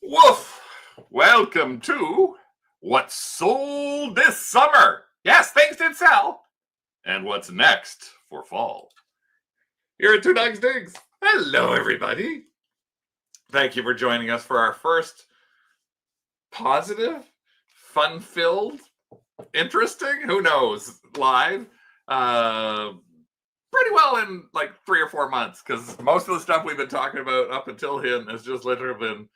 Woof! Welcome to What's Sold This Summer. Yes, things did sell. And what's next for fall. Here at Two Dogs Digs. Hello, everybody. Thank you for joining us for our first positive, fun-filled, interesting, who knows, live. Pretty well in like 3 or 4 months, because most of the stuff we've been talking about up until then has just literally been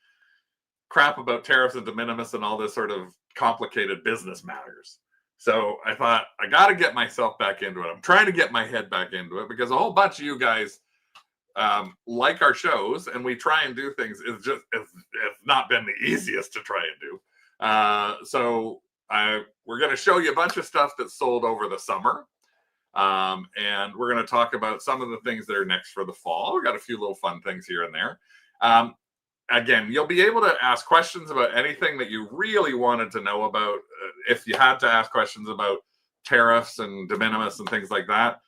crap about tariffs and de minimis and all this sort of complicated business matters. So I thought I got to get myself back into it. I'm trying to get my head back into it because a whole bunch of you guys like our shows, and we try and do things. It's not been the easiest to try and do. So we're going to show you a bunch of stuff that's sold over the summer. And we're going to talk about some of the things that are next for the fall. We've got a few little fun things here and there. Again, you'll be able to ask questions about anything that you really wanted to know about. If you had to ask questions about tariffs and de minimis and things like that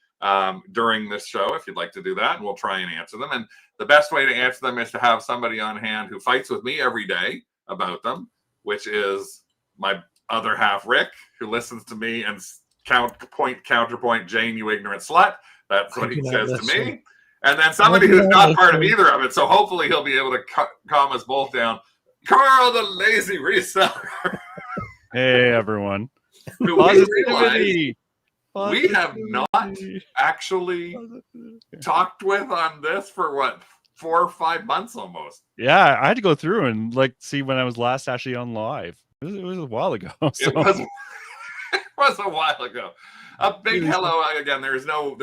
during this show, if you'd like to do that, and we'll try and answer them. And the best way to answer them is to have somebody on hand who fights with me every day about them, which is my other half, Rick, who listens to me and counterpoint, Jane, you ignorant slut. That's what he says to me. And then somebody who's not part of either of it. So hopefully he'll be able to calm us both down. Carl, the lazy reseller. Hey, everyone. Who we have not actually talked with on this for what, 4 or 5 months almost. Yeah, I had to go through and see when I was last actually on live. It was a while ago. So. It was a while ago. A big hello again. There's no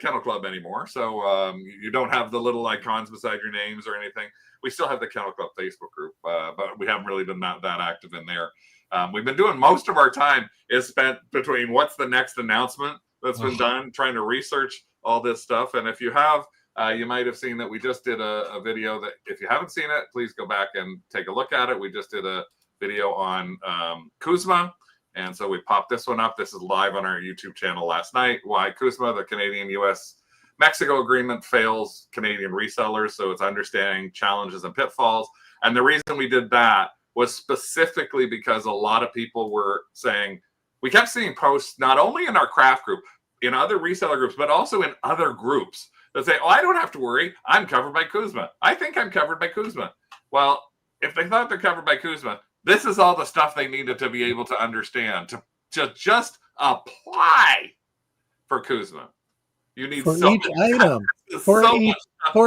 Kennel Club anymore, so you don't have the little icons beside your names or anything. We still have the Kennel Club Facebook group, but we haven't really been that active in there. We've been doing most of our time is spent between what's the next announcement that's been done, trying to research all this stuff. And if you have, you might have seen that we just did a video that, if you haven't seen it, please go back and take a look at it. We just did a video on CUSMA. And so we popped this one up. This is live on our YouTube channel last night. Why CUSMA, the Canadian-US-Mexico agreement, fails Canadian resellers. So it's understanding challenges and pitfalls. And the reason we did that was specifically because a lot of people were saying, we kept seeing posts not only in our craft group, in other reseller groups, but also in other groups that say, oh, I don't have to worry. I'm covered by CUSMA. I think I'm covered by CUSMA. Well, if they thought they're covered by CUSMA, this is all the stuff they needed to be able to understand to just apply for CUSMA. You need for each item. For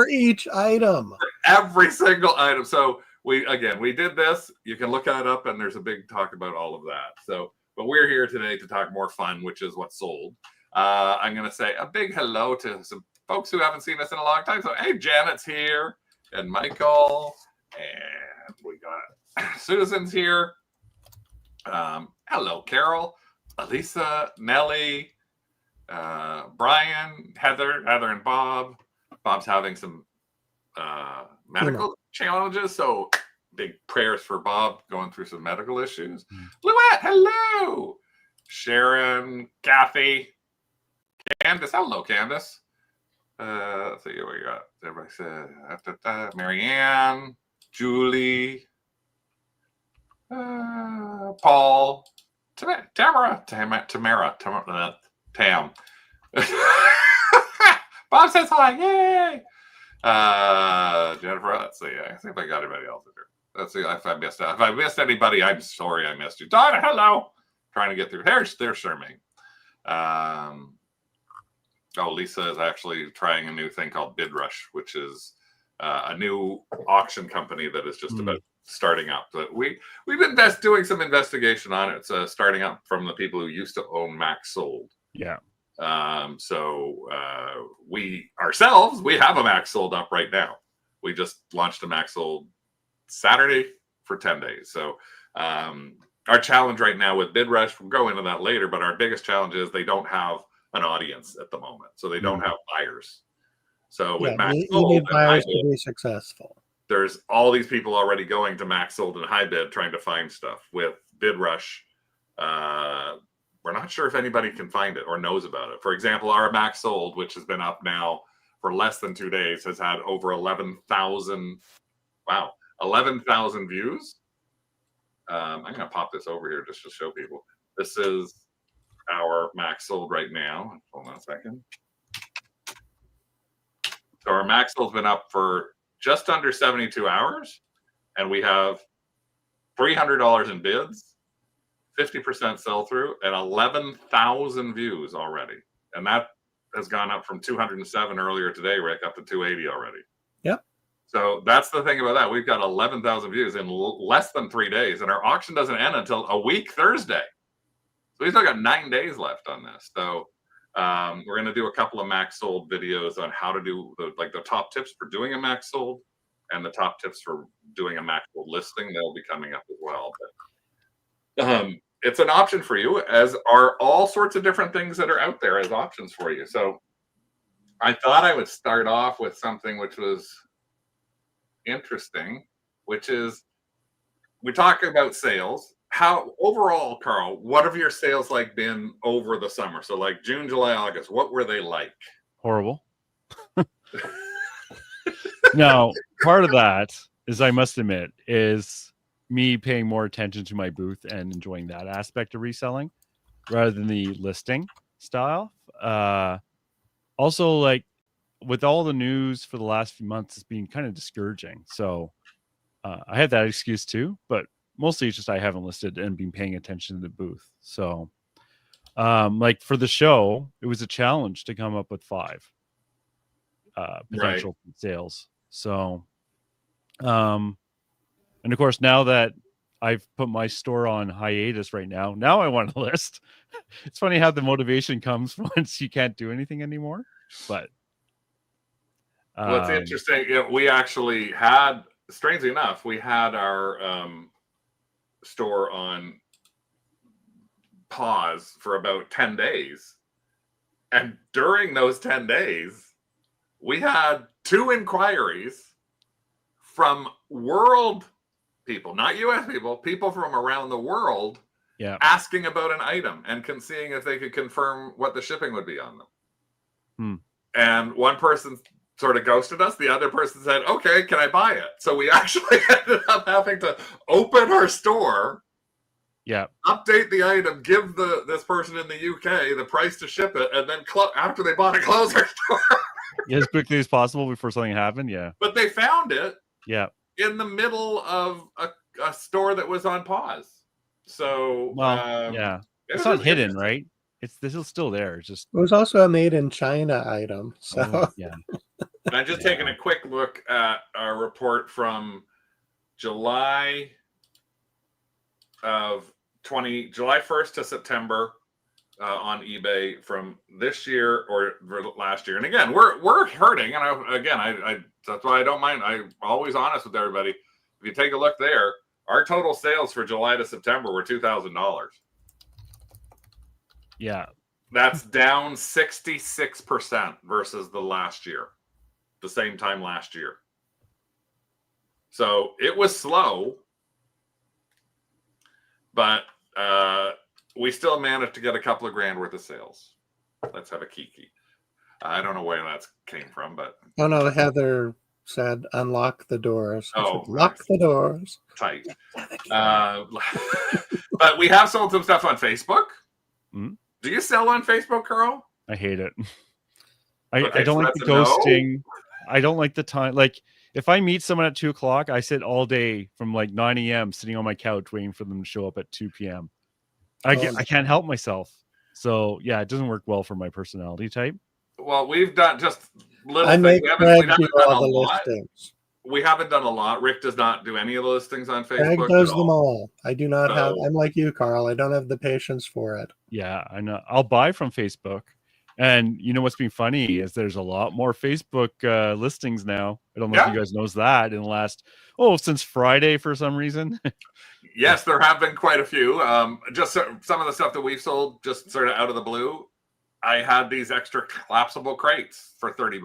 each item. For every single item. So we did this. You can look that up, and there's a big talk about all of that. So, but we're here today to talk more fun, which is what's sold. I'm going to say a big hello to some folks who haven't seen us in a long time. So, hey, Janet's here, and Michael, and we got Susan's here. Hello, Carol, Elisa, Nellie, Brian, Heather and Bob. Bob's having some medical challenges, so big prayers for Bob going through some medical issues. Louette, hello. Sharon, Kathy, Candace, hello, Candace. Let's see what we got. Everybody said Marianne, Julie, Paul, Tamara, Tam. Bob says hi, yay! Jennifer, let's see. I think I got everybody else in here. Let's see if I missed out. If I missed anybody, I'm sorry I missed you. Donna, hello. Trying to get through. There's Sherming. Lisa is actually trying a new thing called BidRush, which is a new auction company that is just about starting up. But we've been doing some investigation on it. It's starting up from the people who used to own Max Sold. Yeah. We ourselves, we have a Max Sold up right now. We just launched a Max Sold Saturday for 10 days. So our challenge right now with BidRush, we'll go into that later, but our biggest challenge is they don't have an audience at the moment. So they don't have buyers. So with Max Sold, you need buyers to be successful. There's all these people already going to Max Sold and High Bid trying to find stuff. With BidRush, we're not sure if anybody can find it or knows about it. For example, our Max Sold, which has been up now for less than 2 days, has had over 11,000. Wow. 11,000 views. I'm going to pop this over here just to show people. This is our max sold right now. Hold on a second. So our max sold's been up for just under 72 hours, and we have $300 in bids, 50% sell through, and 11,000 views already. And that has gone up from 207 earlier today, Rick, up to 280 already. Yep. So that's the thing about that. We've got 11,000 views in less than 3 days, and our auction doesn't end until a week Thursday. So we still got 9 days left on this. So we're going to do a couple of max sold videos on how to do the top tips for doing a max sold and the top tips for doing a max sold listing. They'll be coming up as well. But it's an option for you, as are all sorts of different things that are out there as options for you. So I thought I would start off with something which was interesting, which is we talk about sales. How overall, Carl, what have your sales like been over the summer? So like June, July, August, what were they like? Horrible. Now, part of that is, I must admit, is me paying more attention to my booth and enjoying that aspect of reselling rather than the listing style. Also, like with all the news for the last few months, it's been kind of discouraging. So I had that excuse too, but mostly it's just I haven't listed and been paying attention to the booth. So like for the show, it was a challenge to come up with 5 potential sales. So and of course, now that I've put my store on hiatus right now I want to list. It's funny how the motivation comes once you can't do anything anymore. But well, it's interesting. You know, we actually had, strangely enough, we had our store on pause for about 10 days. And during those 10 days, we had 2 inquiries from world people, not US people from around the world, asking about an item and seeing if they could confirm what the shipping would be on them. And one person sort of ghosted us. The other person said, okay, can I buy it? So we actually ended up having to open our store, update the item, give this person in the UK the price to ship it, and then after they bought it, close our store. As quickly as possible before something happened. But they found it in the middle of a store that was on pause. So it's not hidden, right? This is still there. It's just, it was also a made in China item. So And I'm just taking a quick look at our report from July 1st to September on eBay from this year or last year. And again, we're hurting. And that's why I don't mind. I'm always honest with everybody. If you take a look there, our total sales for July to September were $2,000. Yeah. That's down 66% versus the same time last year. So it was slow, but we still managed to get a couple of grand worth of sales. Let's have a kiki. I don't know where that came from, but oh no, Heather said unlock the doors. Lock the doors. Tight. But we have sold some stuff on Facebook. Do you sell on Facebook, Carl? I hate it. I don't like the ghosting. I don't like the time. Like if I meet someone at 2:00, I sit all day from like 9 a.m. sitting on my couch waiting for them to show up at 2 p.m. I can't help myself. So yeah, it doesn't work well for my personality type. Well, we've done just little I things. make We haven't done all the a lot. listings. We haven't done a lot. Rick does not do any of the listings on Facebook. Greg does them all. I do not have. I'm like you, Carl. I don't have the patience for it. Yeah, I know. I'll buy from Facebook. And you know what's been funny is there's a lot more Facebook listings now. I don't know if you guys knows that in the last, since Friday for some reason. Yes, there have been quite a few. Just some of the stuff that we've sold just sort of out of the blue. I had these extra collapsible crates for $30.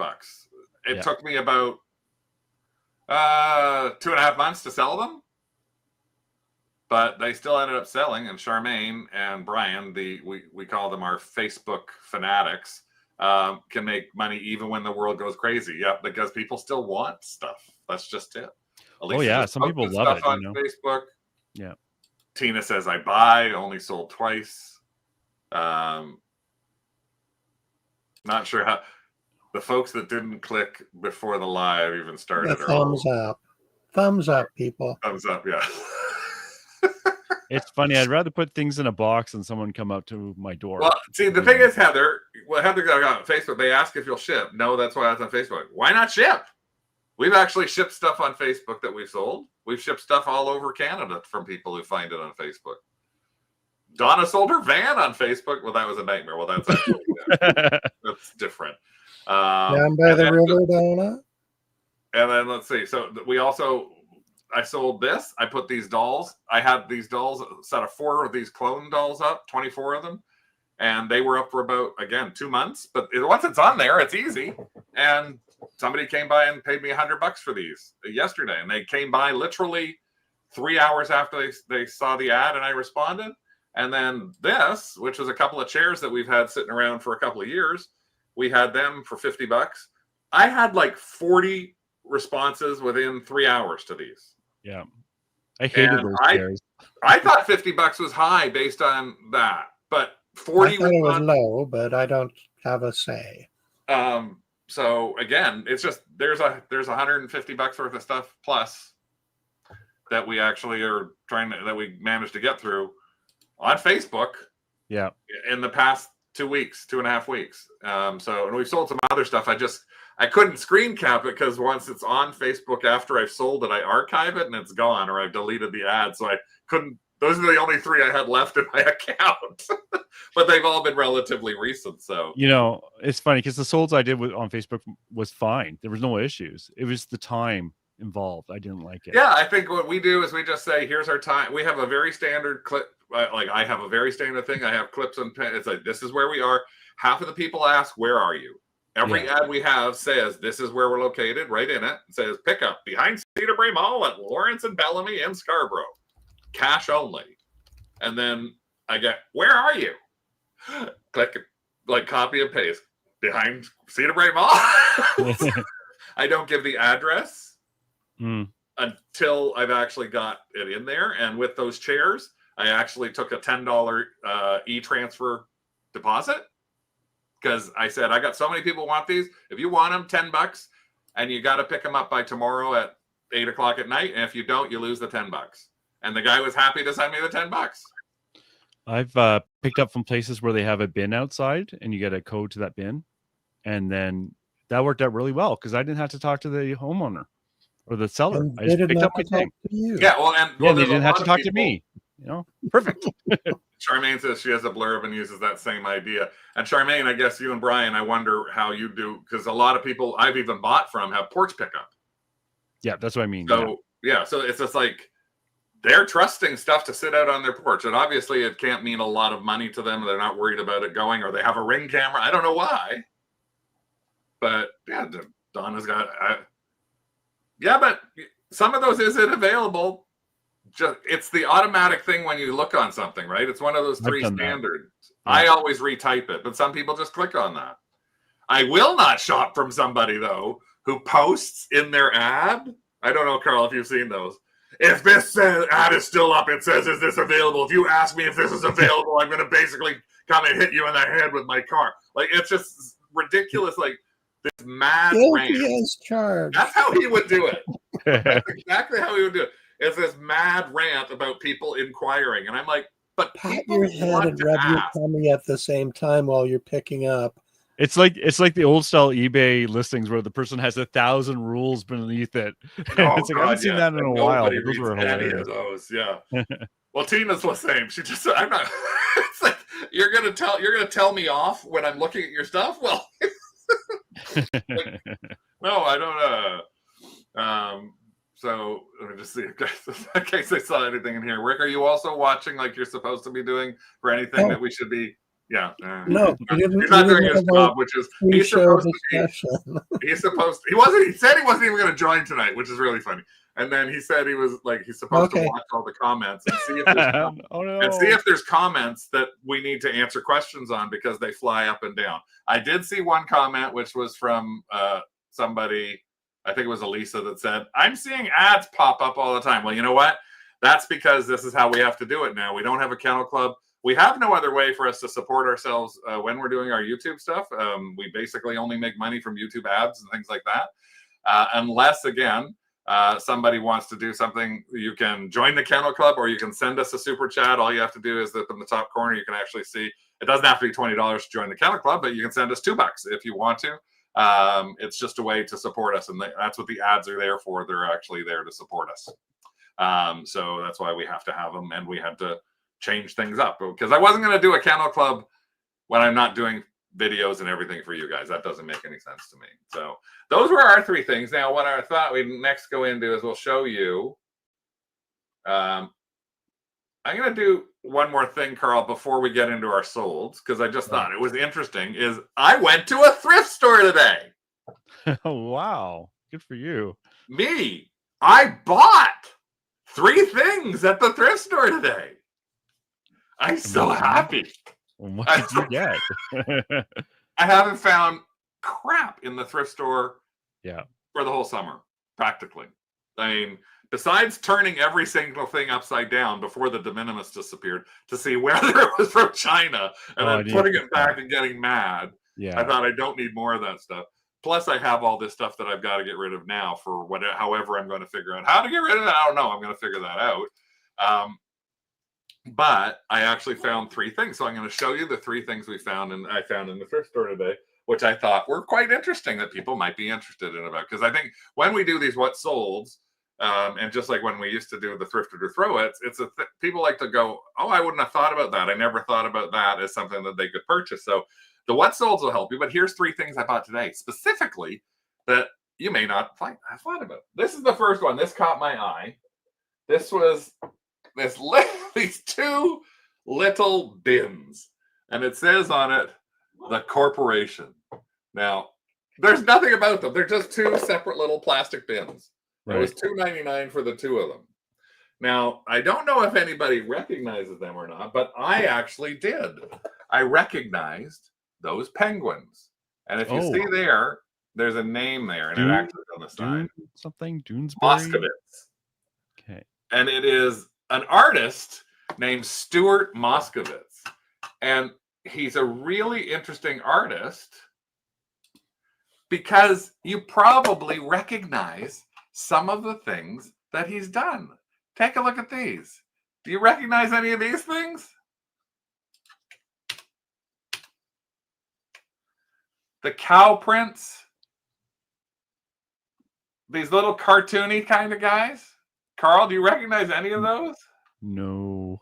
It took me about 2.5 months to sell them, but they still ended up selling. And Charmaine and Brian, we call them our Facebook fanatics, can make money even when the world goes crazy. Because people still want stuff. That's just it. Alicia yeah, just some people posted love stuff it, on Facebook. Yeah. Tina says I buy, only sold twice. Not sure how the folks that didn't click before the live even started. The thumbs up, people. Thumbs up, yeah. It's funny. I'd rather put things in a box than someone come up to my door. Well, see, the thing is, Heather got on Facebook. They ask if you'll ship. No, that's why it's on Facebook. Why not ship? We've actually shipped stuff on Facebook that we've sold. We've shipped stuff all over Canada from people who find it on Facebook. Donna sold her van on Facebook. Well, that was a nightmare. Well, that's actually that's different. Down by the river, Donna. And then let's see. So I sold this. I put these dolls. I had these dolls, a set of 4 of these clone dolls up, 24 of them. And they were up for about, again, 2 months. But once it's on there, it's easy. And somebody came by and paid me $100 for these yesterday. And they came by literally 3 hours after they saw the ad and I responded. And then this, which was a couple of chairs that we've had sitting around for a couple of years, we had them for $50. I had like 40 responses within 3 hours to these. Yeah. I hated those chairs. I thought $50 was high based on that, but 40 I thought it was low, but I don't have a say. So again, it's just there's $150 worth of stuff plus that we actually are that we managed to get through on Facebook. Yeah. In the past 2.5 weeks. And we've sold some other stuff. I couldn't screen cap it because once it's on Facebook after I've sold it, I archive it and it's gone, or I've deleted the ad. So I couldn't. Those are the only 3 I had left in my account, but they've all been relatively recent. So it's funny because the solds I did on Facebook was fine. There was no issues. It was the time involved. I didn't like it. Yeah, I think what we do is we just say, "Here's our time." We have a very standard clip. Like I have a very standard thing. I have clips and pen. It's like, this is where we are. Half of the people ask, "Where are you?" Every ad we have says, "This is where we're located." Right in it, it says, "Pick up behind Cedar Brae Mall at Lawrence and Bellamy in Scarborough. Cash only." And then I get, "Where are you?" Click, like copy and paste. Behind Cedar Brae Mall. I don't give the address until I've actually got it in there. And with those chairs, I actually took a $10 e-transfer deposit because I said, I got so many people want these. If you want them, $10, and you got to pick them up by tomorrow at 8 o'clock at night. And if you don't, you lose the $10. And the guy was happy to send me the $10. I've picked up from places where they have a bin outside and you get a code to that bin. And then that worked out really well because I didn't have to talk to the homeowner or the seller. And I just picked up my thing. Yeah, well, they didn't have to talk to me. Perfect. Charmaine says she has a blurb and uses that same idea. And Charmaine, I guess you and Brian, I wonder how you do, because a lot of people I've even bought from have porch pickup. Yeah, that's what I mean. So so it's just like they're trusting stuff to sit out on their porch. And obviously it can't mean a lot of money to them. They're not worried about it going, or they have a Ring camera. I don't know why. But yeah, Donna's got but some of those isn't available. It's the automatic thing when you look on something, right? It's one of those 3 standards. Yeah. I always retype it, but some people just click on that. I will not shop from somebody though who posts in their ad. I don't know, Carl, if you've seen those. If this ad is still up, it says, "Is this available?" If you ask me if this is available, I'm going to basically come and hit you in the head with my car. Like, it's just ridiculous. Like, this mad rant. As charged. That's how he would do it. That's exactly how he would do it. It's this mad rant about people inquiring. And I'm like, but pat your head and rub your tummy at the same time while you're picking up. It's like the old style eBay listings where the person has 1,000 rules beneath it. It's like, I haven't seen that in a while. Those were hilarious. Those, yeah. Well, Tina's the same. She just, I'm not. It's like, you're gonna tell me off when I'm looking at your stuff. Well, like, no, I don't. So let me just see in case I saw anything in here. Rick, are you also watching like you're supposed to be doing for anything that we should be? Yeah. No, he's not doing his job, which is he's supposed to be. He said he wasn't even going to join tonight, which is really funny. And then he said he's supposed to watch all the comments and see if there's and see if there's comments that we need to answer questions on because they fly up and down. I did see one comment which was from somebody I think it was Elisa that said, I'm seeing ads pop up all the time. Well, you know what? That's because this is how we have to do it now. We don't have a kennel club. We have no other way for us to support ourselves when we're doing our YouTube stuff. We basically only make money from YouTube ads and things like that. Unless, again, somebody wants to do something, you can join the kennel club or you can send us a super chat. All you have to do is that in the top corner, you can actually see, it doesn't have to be $20 to join the kennel club, but you can send us $2 if you want to. It's just a way to support us. And that's what the ads are there for. They're actually there to support us. So that's why we have to have them, and we had to change things up because I wasn't going to do a kennel club when I'm not doing videos and everything for you guys. That doesn't make any sense to me. So those were our 3 things. Now, what I thought we'd next go into is we'll show you. I'm going to do one more thing, Carl, before we get into our solds, because I just thought it was interesting, is I went to a thrift store today. Oh, wow. Good for you. Me. I bought 3 things at the thrift store today. I'm so happy. What did you get? I haven't found crap in the thrift store for the whole summer, practically. I mean, besides turning every single thing upside down before the de minimis disappeared to see whether it was from China and then putting it back and getting mad, I thought I don't need more of that stuff. Plus, I have all this stuff that I've got to get rid of now for however I'm going to figure out how to get rid of it. I don't know. I'm going to figure that out. But I actually found 3 things. So I'm going to show you the 3 things I found in the thrift store today, which I thought were quite interesting that people might be interested in about. Because I think when we do these what solds, and just like when we used to do the thrifted or throw it, people like to go, oh, I wouldn't have thought about that. I never thought about that as something that they could purchase. So the what solds will help you. But here's 3 things I bought today specifically that you may not have thought about. This is the first one. This caught my eye. This was these 2 little bins, and it says on it the corporation. Now, there's nothing about them. They're just 2 separate little plastic bins. Right. It was $2.99 for the 2 of them. Now, I don't know if anybody recognizes them or not, but I actually did. I recognized those penguins, and if you see there's a name there, and it actually on the side. Doonesbury? Moskowitz. Okay. And it is an artist named Stuart Moskowitz. And he's a really interesting artist because you probably recognize some of the things that he's done. Take a look at these. Do you recognize any of these things? The cow prints. These little cartoony kind of guys. Carl, do you recognize any of those? No.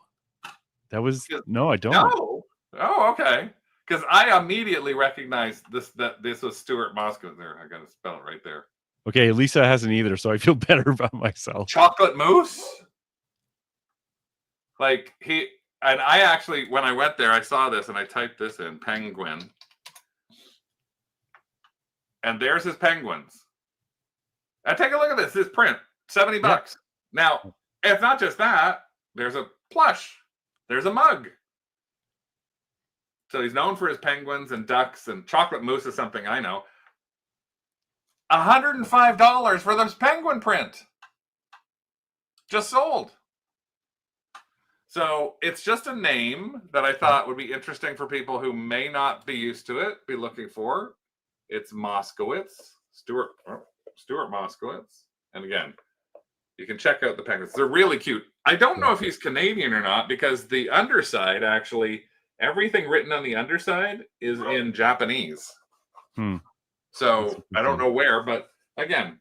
That was no, I don't. No. Oh, okay. Because I immediately recognized that this was Stuart Moskowitz. There, I got to spell it right there. Okay, Lisa hasn't either, so I feel better about myself. Chocolate mousse. Like I actually, when I went there, I saw this and I typed this in, penguin. And there's his penguins. And take a look at this. This print, $70. Yeah. Now, it's not just that. There's a plush. There's a mug. So he's known for his penguins and ducks, and chocolate mousse is something I know. $105 for this penguin print. Just sold. So it's just a name that I thought would be interesting for people who may not be used to it, be looking for. It's Moskowitz, Stuart Moskowitz. And again, you can check out the penguins. They're really cute. I don't know if he's Canadian or not because the underside, actually, everything written on the underside is in Japanese. So I don't know where, but again,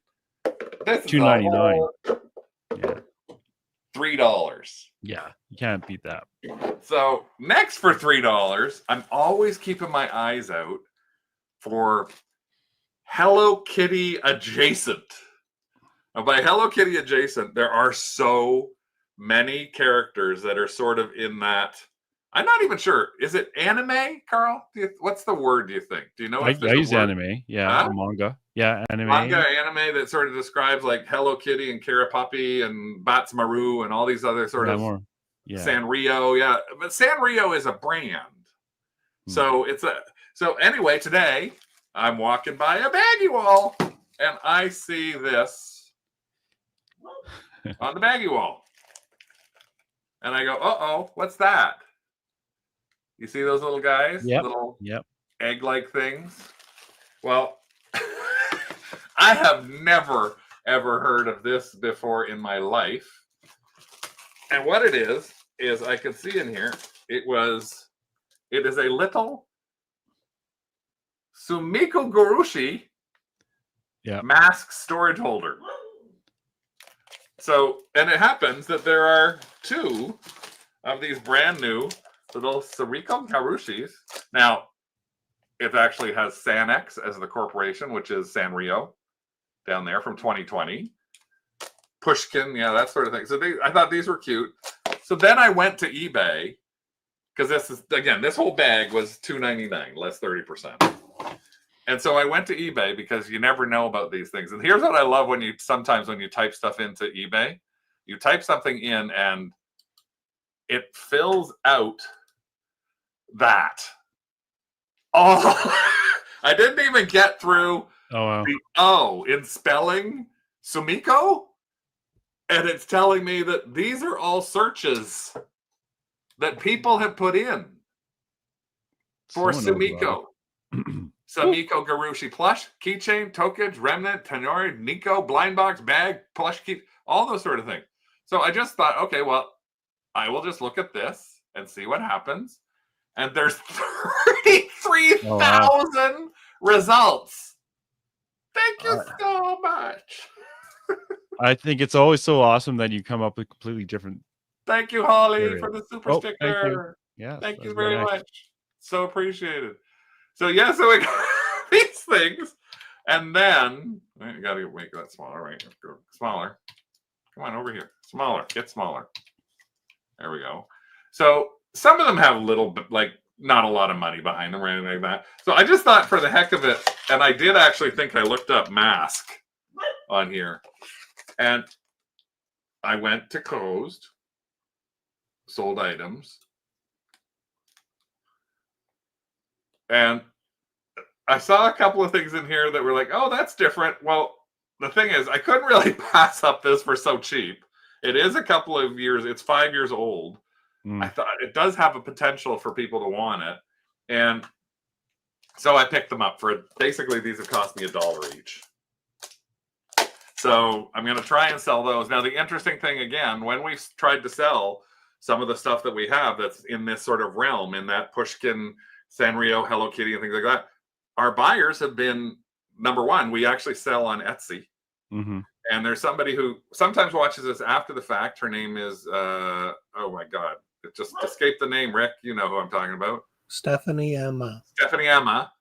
this is $2.99. Yeah. $3. Yeah, you can't beat that. So next for $3, I'm always keeping my eyes out for Hello Kitty adjacent. Now, by Hello Kitty adjacent, there are so many characters that are sort of in that. I'm not even sure. Is it anime, Carl? What's the word, do you think? Do you know? I use anime. Yeah, manga. Yeah, anime. Anime that sort of describes like Hello Kitty and Karapuppy and Batsmaru and all these other sort of Sanrio. Yeah, but Sanrio is a brand. So it's so anyway, today I'm walking by a baggy wall and I see this on the baggie wall. And I go, uh-oh, what's that? You see those little guys? Yep. Little Yep. egg-like things? Well, I have never, ever heard of this before in my life. And what it is I can see in here, it is a little Sumiko Gurushi mask storage holder. So, and it happens that there are 2 of these brand new little Sumiko Gurushis. Now, it actually has Sanex as the corporation, which is Sanrio down there from 2020. Pushkin, yeah, that sort of thing. So I thought these were cute. So then I went to eBay, because this whole bag was $2.99, less 30%. And so I went to eBay because you never know about these things. And here's what I love sometimes when you type stuff into eBay, you type something in and it fills out that. Oh, I didn't even get through the O in spelling Sumiko. And it's telling me that these are all searches that people have put in for Sumiko. Sumiko Gurushi plush, keychain, tokage, remnant, tenori, Nico, blind box, bag, plush key, all those sort of things. So I just thought, okay, well, I will just look at this and see what happens. And there's 33,000 results. Thank you so much. I think it's always so awesome that you come up with completely different. Thank you, Holly, for the super sticker. Thank you. Yeah, thank you very much. So appreciated. So yeah, so we got these things, and then you gotta make that smaller, right? Go smaller. Come on over here. Smaller. Get smaller. There we go. So some of them have a little bit, like, not a lot of money behind them or anything like that. So I just thought, for the heck of it, and I did actually think I looked up mask on here, and I went to closed, sold items, and I saw a couple of things in here that were like, oh, that's different. Well, the thing is, I couldn't really pass up this for so cheap. It is a couple of years. It's 5 years old. I thought it does have a potential for people to want it. And so I picked them up for, basically, these have cost me $1 each. So I'm going to try and sell those. Now, the interesting thing, again, when we tried to sell some of the stuff that we have that's in this sort of realm, in that Pushkin, Sanrio, Hello Kitty, and things like that, our buyers have been, number one, we actually sell on Etsy. And there's somebody who sometimes watches us after the fact. Her name is, oh my God, it just escaped the name. Rick, you know who I'm talking about. Stephanie Emma. Stephanie Emma.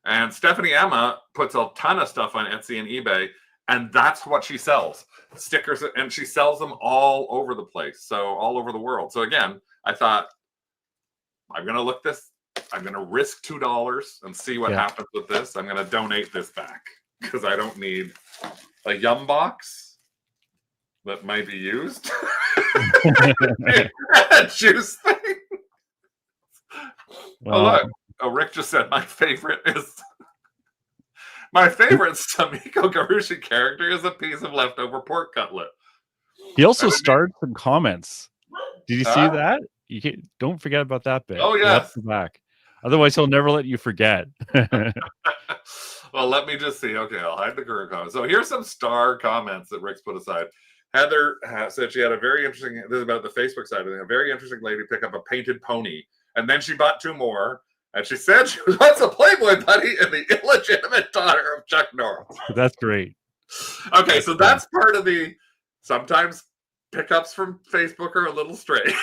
And Stephanie Emma puts a ton of stuff on Etsy and eBay, and that's what she sells. Stickers, and she sells them all over the place. So all over the world. So again, I thought, I'm going to look this. I'm going to risk $2 and see what happens with this. I'm going to donate this back because I don't need a Yum box that might be used. A juice thing. Well, oh, look. Oh, Rick just said my favorite Sumiko Gurushi character is a piece of leftover pork cutlet. He also starred some comments. Did you see that? Don't forget about that bit. Oh, yes. Back. Otherwise, he'll never let you forget. Well, let me just see. Okay, I'll hide the current comments. So here's some star comments that Rick's put aside. Heather said she had a very interesting, this is about the Facebook side of it, a very interesting lady pick up a painted pony. And then she bought 2 more. And she said she was once a Playboy bunny and the illegitimate daughter of Chuck Norris. That's great. Okay, so that's part of the, sometimes pickups from Facebook are a little strange.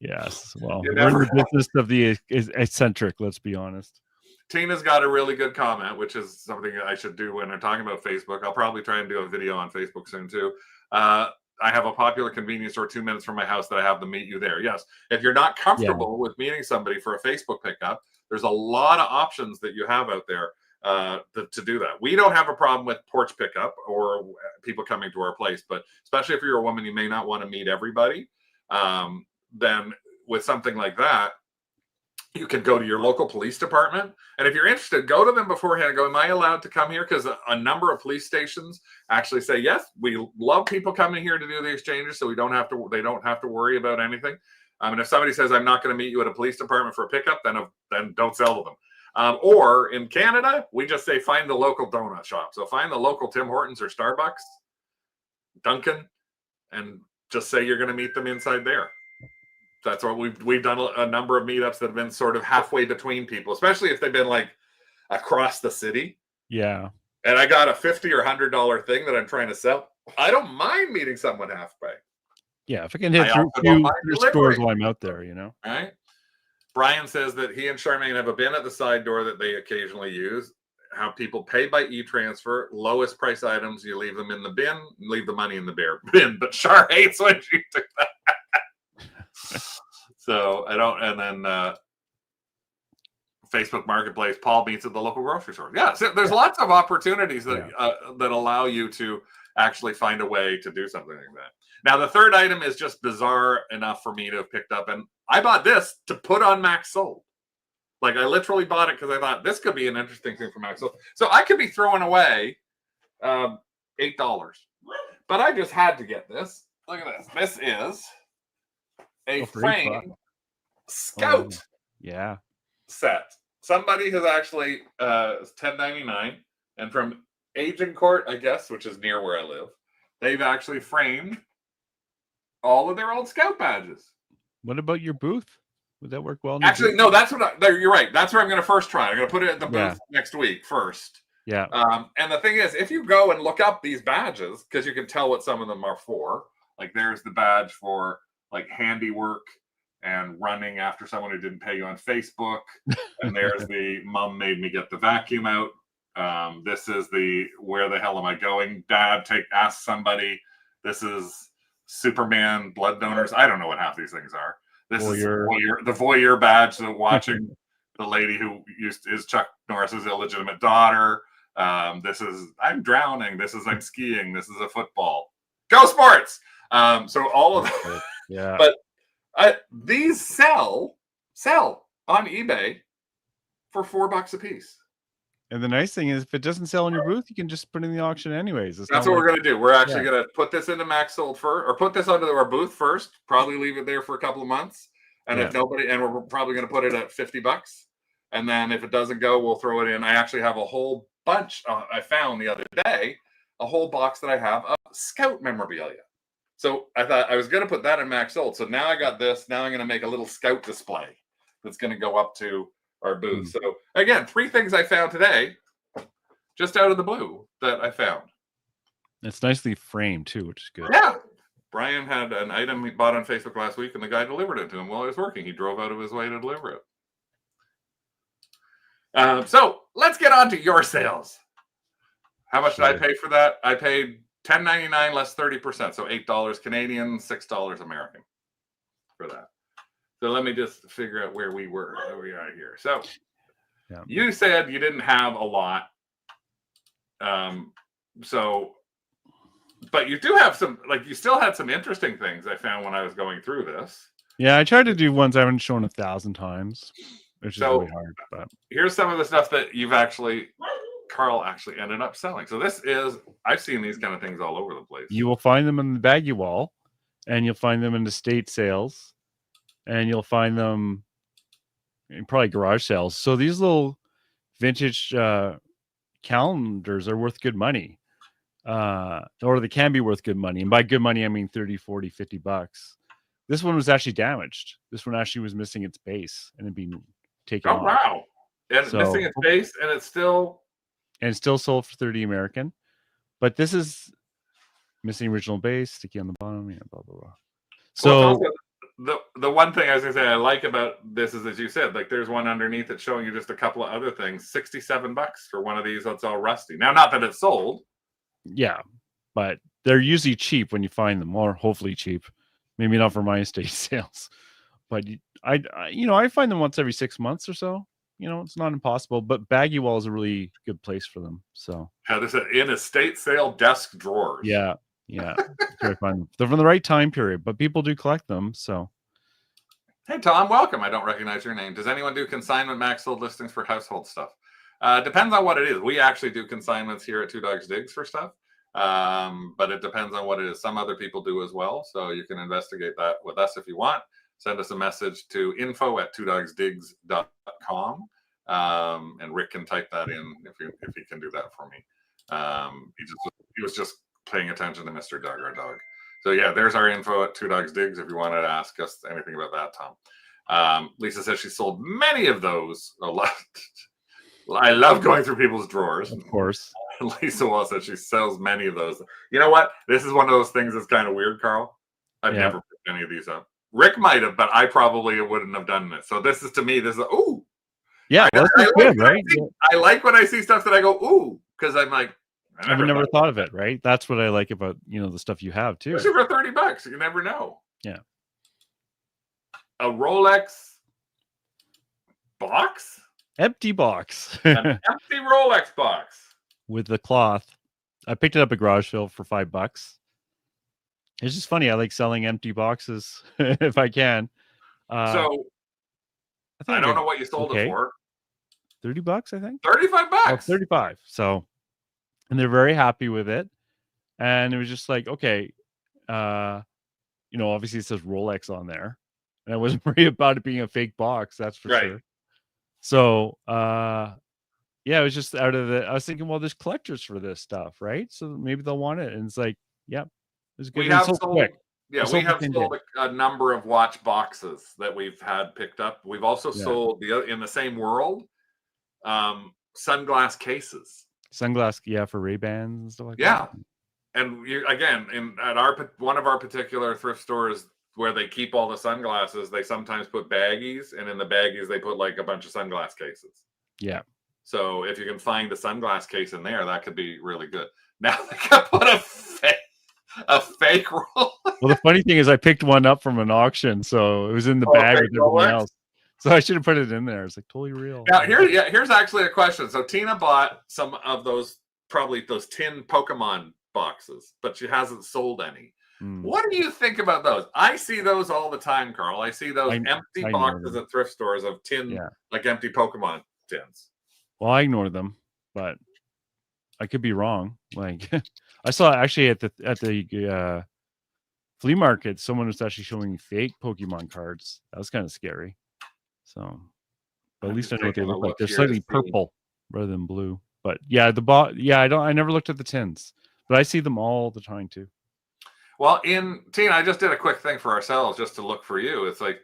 Yes, well, we're in the business of the eccentric, let's be honest. Tina's got a really good comment, which is something I should do when I'm talking about Facebook. I'll probably try and do a video on Facebook soon too. I have a popular convenience store 2 minutes from my house that I have them meet you there. Yes, if you're not comfortable with meeting somebody for a Facebook pickup, there's a lot of options that you have out there to do that. We don't have a problem with porch pickup or people coming to our place, but especially if you're a woman, you may not want to meet everybody. Then with something like that, You can go to your local police department. And if you're interested, go to them beforehand and go, am I allowed to come here? Because a number of police stations actually say, yes, we love people coming here to do the exchanges, so they don't have to worry about anything. And if somebody says, I'm not going to meet you at a police department for a pickup, then don't sell to them. Or in Canada, we just say, find the local donut shop. So find the local Tim Hortons or Starbucks, Dunkin', and just say you're going to meet them inside there. That's what we've done a number of meetups that have been sort of halfway between people, especially if they've been like across the city. Yeah. And I got a $50 or $100 thing that I'm trying to sell. I don't mind meeting someone halfway. Yeah, if I can hit through a few stores while I'm out there, Right. Brian says that he and Charmaine have a bin at the side door that they occasionally use. How people pay by e-transfer, lowest price items, you leave them in the bin, leave the money in the bin. But Char hates when you do that. So I don't, and then Facebook Marketplace, Paul meets at the local grocery store. Yeah, so there's lots of opportunities that that allow you to actually find a way to do something like that. Now, the third item is just bizarre enough for me to have picked up, and I bought this to put on Max Sold. Like, I literally bought it because I thought this could be an interesting thing for Max Sold. So I could be throwing away $8, but I just had to get this. Look at this. This is a frame Scout set. Somebody has actually $10.99, and from Agincourt, I guess, which is near where I live, they've actually framed all of their old Scout badges. What about your booth? Would that work well? Actually, no, that's what you're right. That's where I'm going to first try. I'm going to put it at the booth next week first. Yeah. And the thing is, if you go and look up these badges, because you can tell what some of them are for, like there's the badge for like handiwork and running after someone who didn't pay you on Facebook. And there's the mom made me get the vacuum out. This is the where the hell am I going? Dad, ask somebody. This is Superman blood donors. I don't know what half these things are. This is the voyeur badge, so watching the lady who is Chuck Norris's illegitimate daughter. This is I'm drowning. This is I'm skiing. This is a football. Go sports. So all of them. Yeah. But these sell on eBay for $4 a piece. And the nice thing is, if it doesn't sell in your booth, you can just put it in the auction anyways. That's what we're going to do. We're actually going to put this into Max Sold first, or put this onto our booth first. Probably leave it there for a couple of months, and if nobody, and we're probably going to put it at $50. And then if it doesn't go, we'll throw it in. I actually have a whole bunch. I found the other day a whole box that I have of Scout memorabilia. So I thought I was going to put that in Max Sold. So now I got this. Now I'm going to make a little Scout display that's going to go up to our booth. So again, 3 things I found today, just out of the blue, that I found. It's nicely framed too, which is good. Yeah. Brian had an item he bought on Facebook last week, and the guy delivered it to him while he was working. He drove out of his way to deliver it. So let's get on to your sales. How much did I pay for that? I paid $10.99 less 30%, so $8 Canadian, $6 American for that. So let me just figure out where we are here. So you said you didn't have a lot. But you do have some, like you still had some interesting things I found when I was going through this. Yeah, I tried to do ones I haven't shown 1,000 times, which is really hard. But here's some of the stuff that Carl actually ended up selling. So I've seen these kind of things all over the place. You will find them in the baggy wall, and you'll find them in estate sales, and you'll find them in probably garage sales. So these little vintage calendars are worth good money, or they can be worth good money. And by good money, I mean 30, 40, $50. This one was actually damaged. This one actually was missing its base and it being taken off. Oh, wow. And missing its base, and it's still sold for 30 American. But this is missing original base, sticky on the bottom, blah, blah, blah. So the one thing I was going to say I like about this is, as you said, like there's one underneath that's showing you just a couple of other things. $67 for one of these that's all rusty. Now, not that it's sold. Yeah, but they're usually cheap when you find them, or hopefully cheap. Maybe not for my estate sales, but I find them once every 6 months or so. It's not impossible, but baggy wall is a really good place for them. So there's in estate sale desk drawers. Yeah. They're from the right time period, but people do collect them. So Hey, Tom, welcome. I don't recognize your name. Does anyone do consignment max sold listings for household stuff? Depends on what it is. We actually do consignments here at Two Dogs Digs for stuff, but it depends on what it is. Some other people do as well, so you can investigate that with us if you want. Send us a message to info@twodogsdigs.com, and Rick can type that in if he can do that for me. He was just paying attention to Mr. Doug, our dog. So yeah, there's our info at Two Dogs Digs if you wanted to ask us anything about that, Tom. Lisa says she sold many of those. A lot. I love going through people's drawers. Of course. Lisa Wall says she sells many of those. You know what? This is one of those things that's kind of weird, Carl. I've never picked any of these up. Rick might have, but I probably wouldn't have done this. So this is, to me, this is, ooh. Yeah, that's good, right? I like when I see stuff that I go, ooh, because I'm like, I've never thought of it, right? That's what I like about, the stuff you have too. Especially for $30, you never know. Yeah. A Rolex box? Empty box. An empty Rolex box. With the cloth. I picked it up at garage sale for $5. It's just funny. I like selling empty boxes if I can. So I don't know what you sold it for. $30, I think. $35. Oh, 35. So, and they're very happy with it. And it was just like, okay, obviously it says Rolex on there. And I wasn't worried about it being a fake box, that's for sure. So it was just I was thinking, well, there's collectors for this stuff, right? So maybe they'll want it. And it's like, it was good. We have sold a number of watch boxes that we've had picked up. We've also sold in the same world, sunglass cases. For Ray-Bans and stuff like that. Yeah. And at one of our particular thrift stores where they keep all the sunglasses, they sometimes put baggies, and in the baggies they put like a bunch of sunglass cases. Yeah. So if you can find a sunglass case in there, that could be really good. Now they can put a fake roll. Well, the funny thing is I picked one up from an auction, so it was in the bag with everything else. So I should have put it in there. It's like totally real. Now here's actually a question. So Tina bought some of those tin Pokemon boxes, but she hasn't sold any. What do you think about those? I see those all the time, Carl. I see those empty boxes at thrift stores of tin, like empty Pokemon tins. Well, I ignore them, but I could be wrong. Like I saw actually at the flea market, someone was actually showing fake Pokemon cards. That was kind of scary. So, but at least I know what they look like. They're slightly purple rather than blue. But I never looked at the tins, but I see them all the time too. Well, Tina, I just did a quick thing for ourselves just to look for you. It's like,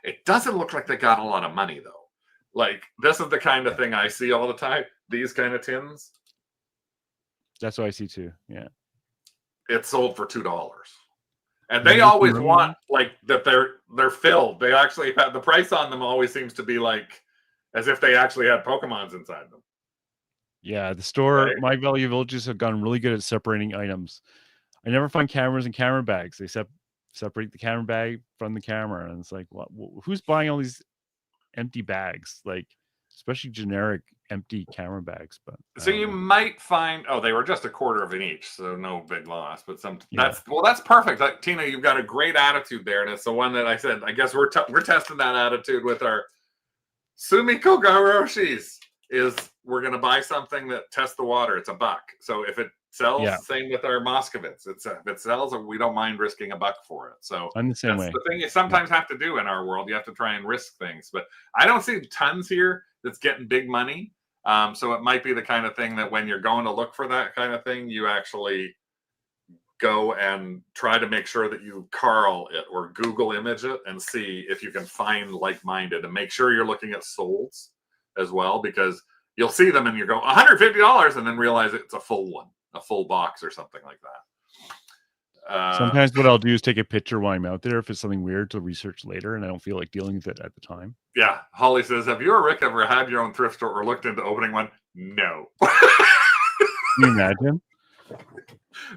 it doesn't look like they got a lot of money though. Like, this is the kind of thing I see all the time. These kind of tins. That's what I see too. Yeah. It's sold for $2. And they always want like that they're filled. They actually have the price on them always seems to be like as if they actually had Pokemons inside them. Yeah, the store, My Value Villages have gotten really good at separating items. I never find cameras in camera bags. They separate the camera bag from the camera, and it's like, who's buying all these empty bags? Like, especially generic empty camera bags. But so you might find they were just a quarter of an each, so no big loss. But that's perfect. Like, Tina, you've got a great attitude there, and it's the one that I said. I guess we're testing that attitude with our Sumiko Garoshis. We're going to buy something that tests the water. It's $1. So if it sells, same with our Moscovitz. If it sells, we don't mind risking $1 for it. So I'm the same way. The thing you sometimes have to do in our world. You have to try and risk things. But I don't see tons here that's getting big money. So it might be the kind of thing that when you're going to look for that kind of thing, you actually go and try to make sure that you Carl it or Google image it and see if you can find like-minded, and make sure you're looking at solds as well, because you'll see them and you go $150 and then realize it's a full one, a full box or something like that. Sometimes what I'll do is take a picture while I'm out there if it's something weird to research later and I don't feel like dealing with it at the time. Yeah. Holly says, have you or Rick ever had your own thrift store or looked into opening one? No. Can you imagine?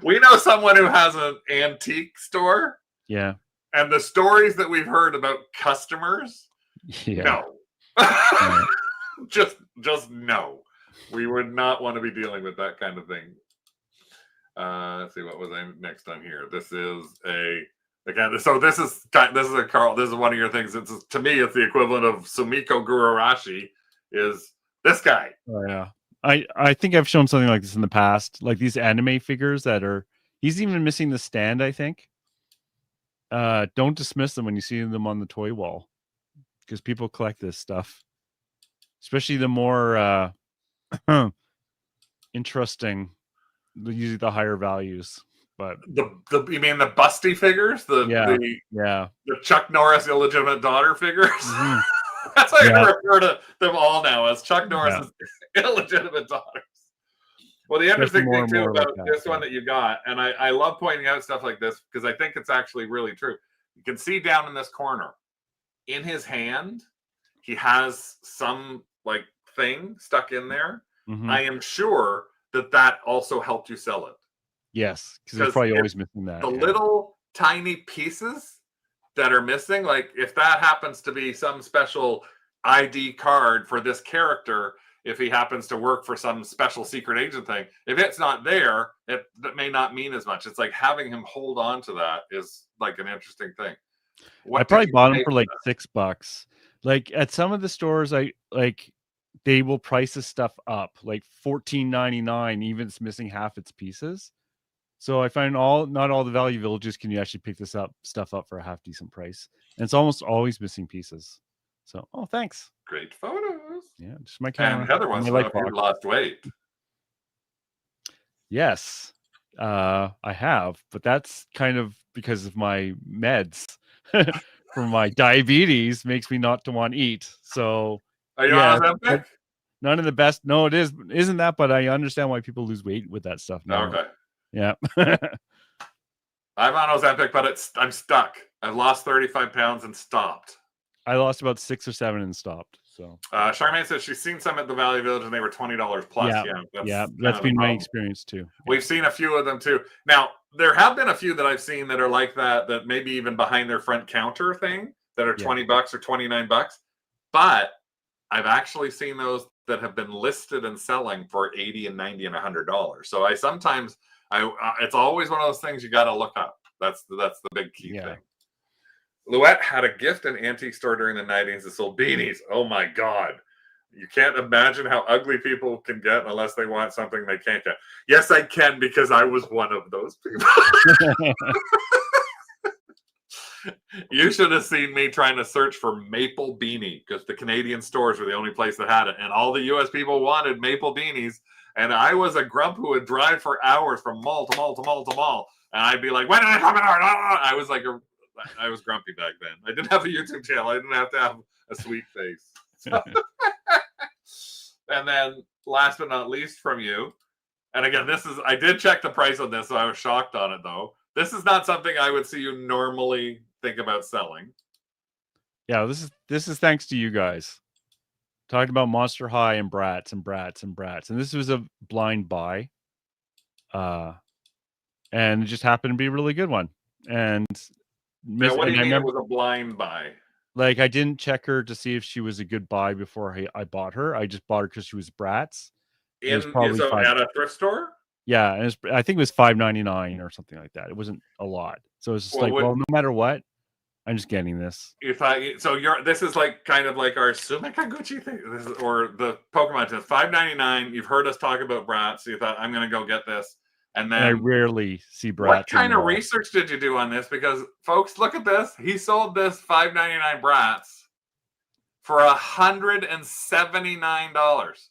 We know someone who has an antique store. Yeah. And the stories that we've heard about customers, no. Just no. We would not want to be dealing with that kind of thing. Let's see, what was I next on here? This is a Again, so this is a Carl. This is one of your things. It's to me, it's the equivalent of Sumiko Gururashi. Is this guy? Oh yeah, I think I've shown something like this in the past, like these anime figures that are. He's even missing the stand, I think. Don't dismiss them when you see them on the toy wall, because people collect this stuff, especially the more interesting, usually the higher values. But You mean the busty figures? Yeah. The Chuck Norris illegitimate daughter figures? Mhm. That's how Yeah. I refer to them all now, as Chuck Norris's illegitimate daughters. Well, the interesting thing too about this one that you got, and I love pointing out stuff like this because I think it's actually really true. You can see down in this corner, in his hand, he has some like thing stuck in there. Mhm. I am sure that also helped you sell it. Yes, because they're probably always missing that. The little tiny pieces that are missing, like if that happens to be some special ID card for this character, if he happens to work for some special secret agent thing, if it's not there, that may not mean as much. It's like having him hold on to that is like an interesting thing. I probably bought them for like $6. Like at some of the stores, they will price this stuff up like $14.99, even it's missing half its pieces. So I find not all the value villages can you actually pick this stuff up for a half decent price, and it's almost always missing pieces. So thanks. Great photos. Yeah, just my camera. And Heather wants to know if you lost weight. Yes, I have, but that's kind of because of my meds for my diabetes makes me not to want to eat. So are you on Ozempic? None of the best. No, it isn't that, but I understand why people lose weight with that stuff now. Okay. Yeah. I'm on Ozempic, but I'm stuck. I've lost 35 pounds and stopped. I lost about 6 or 7 and stopped. So Charmaine says she's seen some at the Value Village and they were $20 plus. That's been my experience too. We've seen a few of them too. Now there have been a few that I've seen that are like that maybe even behind their front counter thing that are $20 or $29. But I've actually seen those that have been listed and selling for $80 and $90 and $100. So it's always one of those things you got to look up. That's the big key thing. Louette had a gift in antique store during the 90s that sold beanies. Oh my God. You can't imagine how ugly people can get unless they want something they can't get. Yes, I can, because I was one of those people. You should have seen me trying to search for maple beanie because the Canadian stores were the only place that had it. And all the US people wanted maple beanies. And I was a grump who would drive for hours from mall to mall to mall to mall. And I'd be like, when did I come in? I was grumpy back then. I didn't have a YouTube channel. I didn't have to have a sweet face. So. And then last but not least from you, and again, I did check the price on this, so I was shocked on it though. This is not something I would see you normally think about selling. Yeah, this is thanks to you guys. Talked about Monster High and Bratz and Bratz and Bratz. And this was a blind buy. And it just happened to be a really good one. And what do you mean it was a blind buy? Like I didn't check her to see if she was a good buy before I bought her. I just bought her because she was Bratz. At a thrift store? Yeah, and I think it was $5.99 or something like that. It wasn't a lot. So it's just no matter what, I'm just getting this. This is like kind of like our Sumikaguchi thing, or the Pokemon test. $5.99. You've heard us talk about Bratz, so you thought I'm going to go get this. And then I rarely see Bratz. What kind of research did you do on this? Because folks, look at this. He sold this $5.99 Bratz for $179.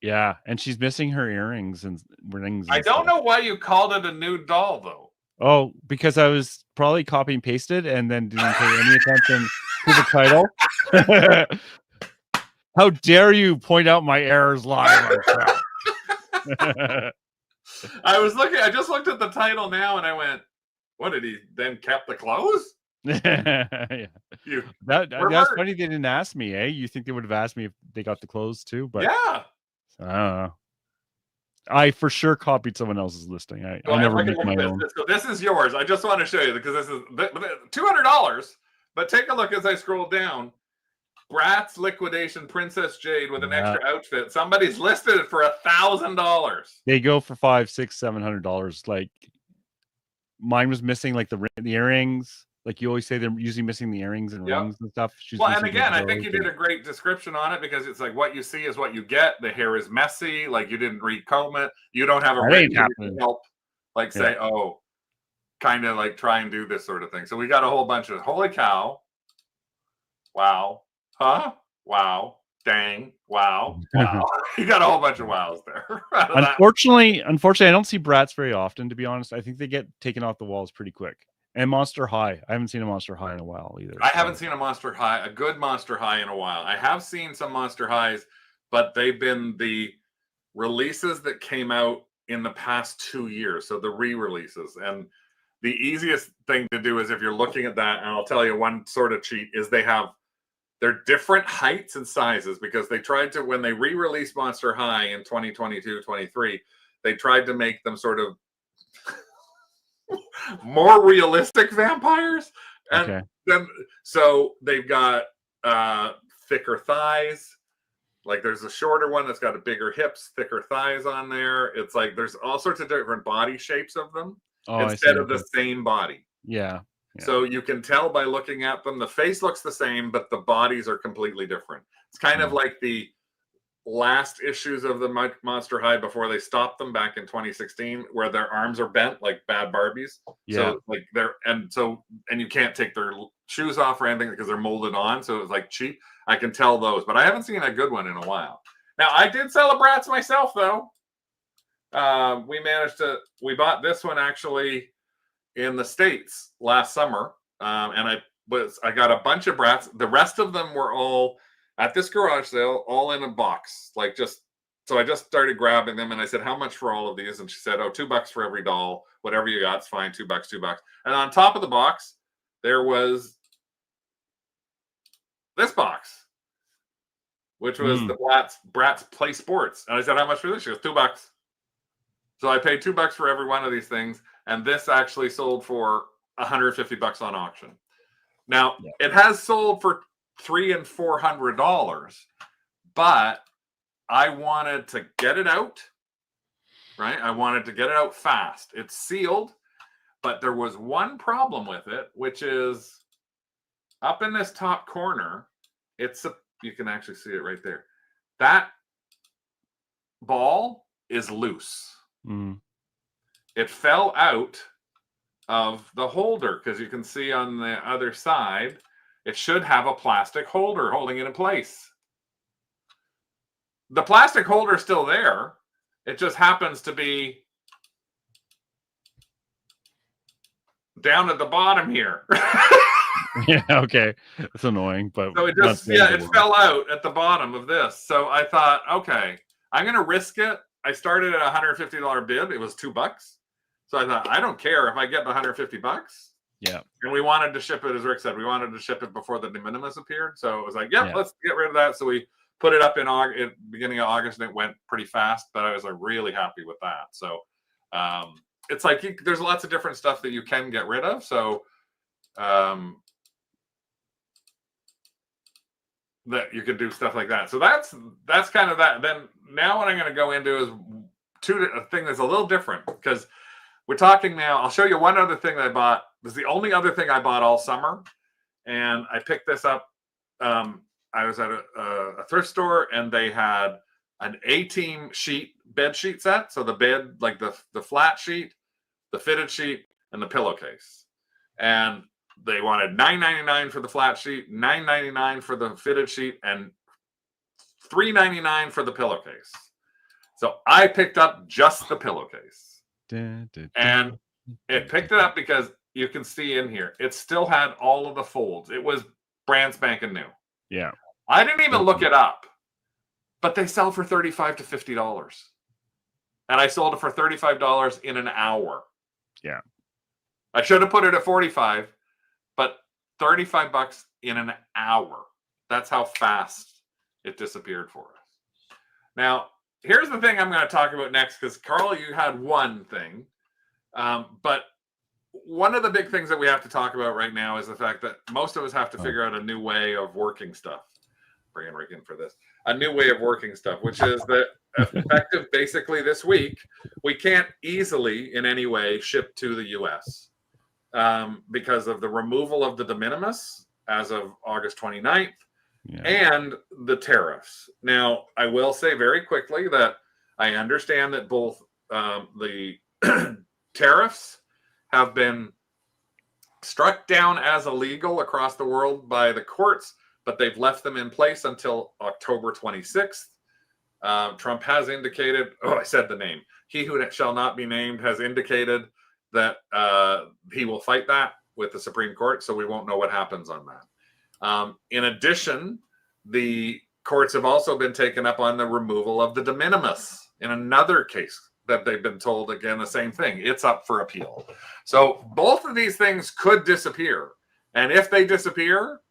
Yeah, and she's missing her earrings and rings. I don't know why you called it a nude doll, though. Oh, because I was probably copy and pasted and then didn't pay any attention to the title. How dare you point out my errors live on track? I just looked at the title now and I went, what did he then kept the clothes? Yeah. That's funny they didn't ask me, eh? You think they would have asked me if they got the clothes too? But yeah. I don't know. I for sure copied someone else's listing. I never make my own. This is yours. I just want to show you because this is $200. But take a look as I scroll down. Bratz liquidation Princess Jade with an extra outfit. Somebody's listed it for $1,000. They go for $500, $600, $700. Like mine was missing like the earrings. Like you always say, they're usually missing the earrings and Yep. rings and stuff. She's Well, and missing again, both I of think you those. did a great description on it because it's like what you see is what you get. The hair is messy, like you didn't recomb it. You don't have a That rig ain't to happening. help, like say, oh, kind of like try and do this sort of thing. So we got a whole bunch of holy cow, wow, huh, wow, dang, wow, wow. You got a whole bunch of wows there. Unfortunately, I don't see brats very often. To be honest, I think they get taken off the walls pretty quick. And Monster High, I haven't seen a Monster High in a while either. I haven't seen a Monster High, a good Monster High in a while. I have seen some Monster Highs, but they've been the releases that came out in the past 2 years. So the re-releases. And the easiest thing to do is if you're looking at that, and I'll tell you one sort of cheat, is they're different heights and sizes because they tried to, when they re-released Monster High in 2022, 23, they tried to make them sort of more realistic vampires. And then, so they've got thicker thighs. Like there's a shorter one that's got a bigger hips, thicker thighs on there. It's like there's all sorts of different body shapes of them instead of the same body. Yeah. So you can tell by looking at them, the face looks the same, but the bodies are completely different. It's kind of like the last issues of the Monster High before they stopped them back in 2016, where their arms are bent like bad Barbies. So like and you can't take their shoes off or anything because they're molded on. So it's like cheap. I can tell those, but I haven't seen a good one in a while. Now I did sell a Bratz myself though. We bought this one actually in the States last summer. And I got a bunch of Bratz. The rest of them were all at this garage sale, all in a box. So I just started grabbing them and I said, how much for all of these? And she said, oh, $2 for every doll. Whatever you got, it's fine. $2. And on top of the box, there was this box, which was the Bratz Play Sports. And I said, how much for this? She goes, $2. So I paid $2 for every one of these things. And this actually sold for $150 on auction. Now, it has sold for $300 and $400, but I wanted to get it out, right? I wanted to get it out fast. It's sealed, but there was one problem with it, which is up in this top corner. You can actually see it right there. That ball is loose. It fell out of the holder because you can see on the other side, it should have a plastic holder holding it in place. The plastic holder is still there. It just happens to be down at the bottom here. Yeah, okay. It's annoying, but so it fell out at the bottom of this. So I thought, okay, I'm going to risk it. I started at a $150 bid. It was $2. So I thought, I don't care if I get the $150. Yeah. And we wanted to ship it, as Rick said, we wanted to ship it before the de minimis appeared. So it was like, let's get rid of that. So we put it up in August, beginning of August, and it went pretty fast. But I was like really happy with that. So it's like there's lots of different stuff that you can get rid of. So that you can do stuff like that. So that's kind of that. Then now what I'm going to go into is a thing that's a little different because we're talking now. I'll show you one other thing that I bought. This is the only other thing I bought all summer. And I picked this up. I was at a thrift store and they had an A-team bed sheet set. So the bed, like the flat sheet, the fitted sheet, and the pillowcase. And they wanted $9.99 for the flat sheet, $9.99 for the fitted sheet, and $3.99 for the pillowcase. So I picked up just the pillowcase. And it picked it up because you can see in here, it still had all of the folds. It was brand spanking new. Yeah. I didn't even look it up, but they sell for $35 to $50. And I sold it for $35 in an hour. Yeah. I should have put it at $45, but $35 in an hour. That's how fast it disappeared for us. Now, here's the thing I'm going to talk about next, because Carl, you had one thing. But one of the big things that we have to talk about right now is the fact that most of us have to figure out a new way of working stuff. Bringing Rick in for this. A new way of working stuff, which is that effective basically this week, we can't easily in any way ship to the US because of the removal of the de minimis as of August 29th and the tariffs. Now, I will say very quickly that I understand that both the tariffs have been struck down as illegal across the world by the courts, but they've left them in place until October 26th. Trump has indicated, I said the name, he who shall not be named has indicated that he will fight that with the Supreme Court, so we won't know what happens on that. In addition, the courts have also been taken up on the removal of the de minimis in another case that they've been told, again, the same thing. It's up for appeal. So both of these things could disappear. And if they disappear,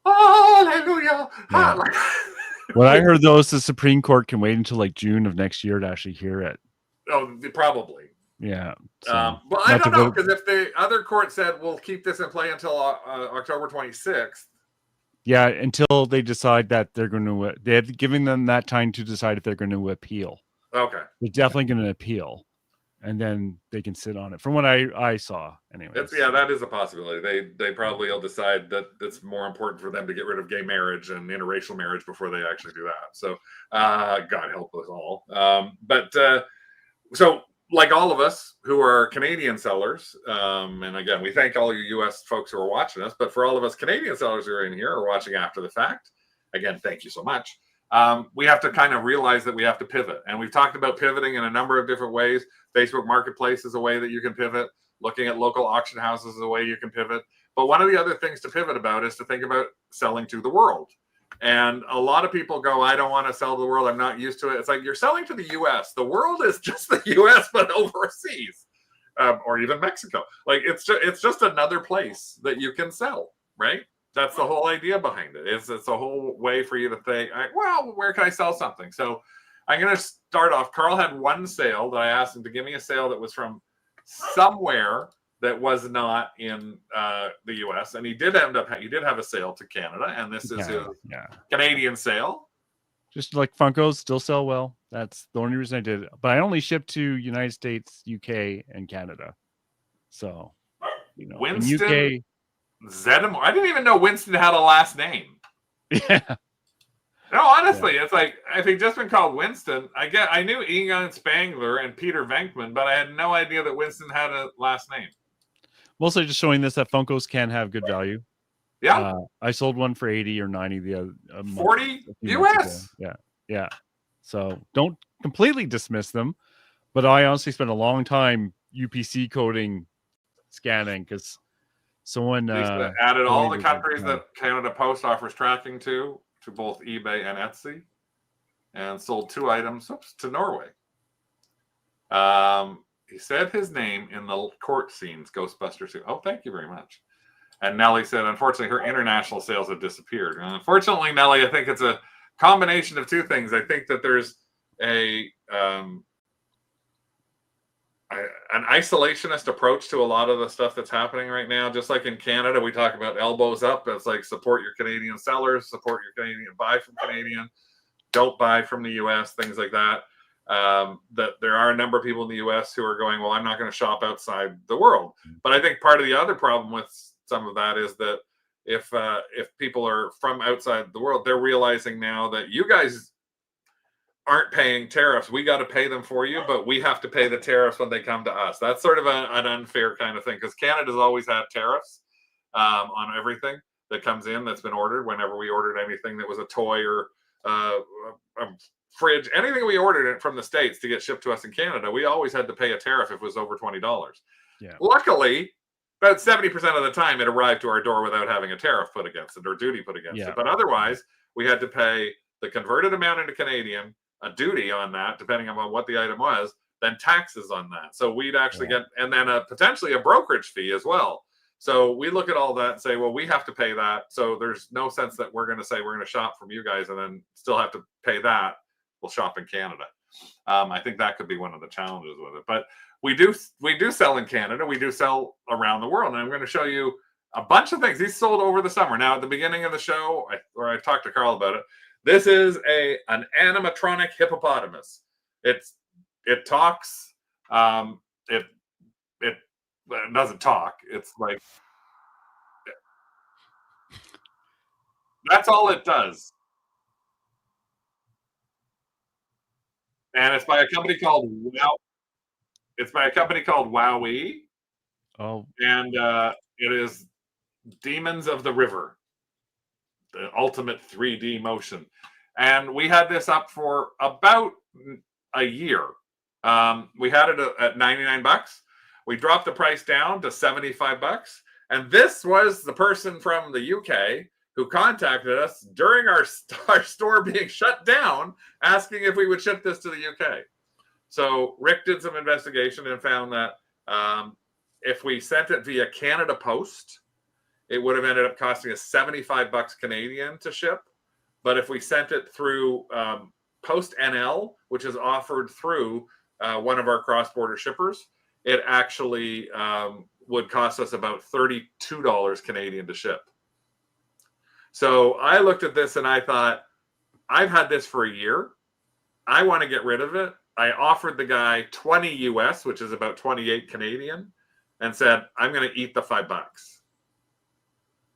hallelujah. Yeah. What I heard, though, is the Supreme Court can wait until like June of next year to actually hear it. Oh, probably. Yeah. So, well, I don't know, because if the other court said we'll keep this in play until October 26th. Yeah, until they decide that they're going to, they're giving them that time to decide if they're going to appeal. Okay. They're definitely going to appeal, and then they can sit on it. From what I saw, anyway. That is a possibility. They probably will decide that it's more important for them to get rid of gay marriage and interracial marriage before they actually do that. So, God help us all. So, like all of us who are Canadian sellers, and again, we thank all you U.S. folks who are watching us, but for all of us Canadian sellers who are in here or watching after the fact, again, thank you so much. We have to kind of realize that we have to pivot. And we've talked about pivoting in a number of different ways. Facebook Marketplace is a way that you can pivot. Looking at local auction houses is a way you can pivot. But one of the other things to pivot about is to think about selling to the world. And a lot of people go, I don't want to sell to the world. I'm not used to it. It's like, you're selling to the U.S. The world is just the U.S., but overseas, or even Mexico. Like, it's just another place that you can sell, right? That's the whole idea behind it. It's a whole way for you to think, well, where can I sell something? So I'm going to start off. Carl had one sale that I asked him to give me a sale that was from somewhere that was not in the U.S. And he did have a sale to Canada, and this is his Canadian sale. Just like Funkos still sell well. That's the only reason I did it. But I only ship to United States, UK, and Canada. So, Winston in UK, Zeddemore. I didn't even know Winston had a last name. Yeah. No, honestly, it's like, if he'd just been called Winston, I knew Egon Spangler and Peter Venkman, but I had no idea that Winston had a last name. Mostly just showing this that Funkos can have good value. Yeah. I sold one for 80 or 90 the other 40 US. Yeah. So don't completely dismiss them, but I honestly spent a long time UPC coding scanning because someone added all the countries that Canada Post offers tracking to both eBay and Etsy, and sold 2 items to Norway. He said his name in the court scenes, Ghostbusters. Oh, thank you very much. And Nellie said, unfortunately, her international sales have disappeared. And unfortunately, Nellie, I think it's a combination of 2 things. I think that there's an isolationist approach to a lot of the stuff that's happening right now. Just like in Canada, we talk about elbows up. It's like, support your Canadian sellers, support your Canadian, buy from Canadian, don't buy from the U.S., things like that. That there are a number of people in the U.S. who are going, well, I'm not going to shop outside the world. But I think part of the other problem with some of that is that if people are from outside the world, they're realizing now that you guys aren't paying tariffs. We got to pay them for you, but we have to pay the tariffs when they come to us. That's sort of an unfair kind of thing, because Canada's always had tariffs on everything that comes in that's been ordered. Whenever we ordered anything that was a toy or a fridge, anything we ordered from the States to get shipped to us in Canada, we always had to pay a tariff if it was over $20. Yeah. Luckily, about 70% of the time it arrived to our door without having a tariff put against it or duty put against it. But otherwise, we had to pay the converted amount into Canadian, a duty on that, depending on what the item was, then taxes on that. So we'd actually get, and then potentially a brokerage fee as well. So we look at all that and say, well, we have to pay that. So there's no sense that we're going to say we're going to shop from you guys and then still have to pay that. We'll shop in Canada. I think that could be one of the challenges with it. But we do sell in Canada. We do sell around the world. And I'm going to show you a bunch of things. These sold over the summer. Now, at the beginning of the show, I talked to Carl about it. This is an animatronic hippopotamus. It talks. It doesn't talk. It's like that's all it does. And it's by a company called Wow. It's by a company called Wowie. Oh, And it is Demons of the River, the ultimate 3D motion. And we had this up for about a year. We had it at $99. We dropped the price down to $75. And this was the person from the UK who contacted us during our store being shut down, asking if we would ship this to the UK. So Rick did some investigation and found that if we sent it via Canada Post, it would have ended up costing us $75 Canadian to ship. But if we sent it through Post NL, which is offered through one of our cross-border shippers, it actually would cost us about $32 Canadian to ship. So I looked at this and I thought, I've had this for a year. I want to get rid of it. I offered the guy 20 US, which is about 28 Canadian, and said, I'm going to eat the $5.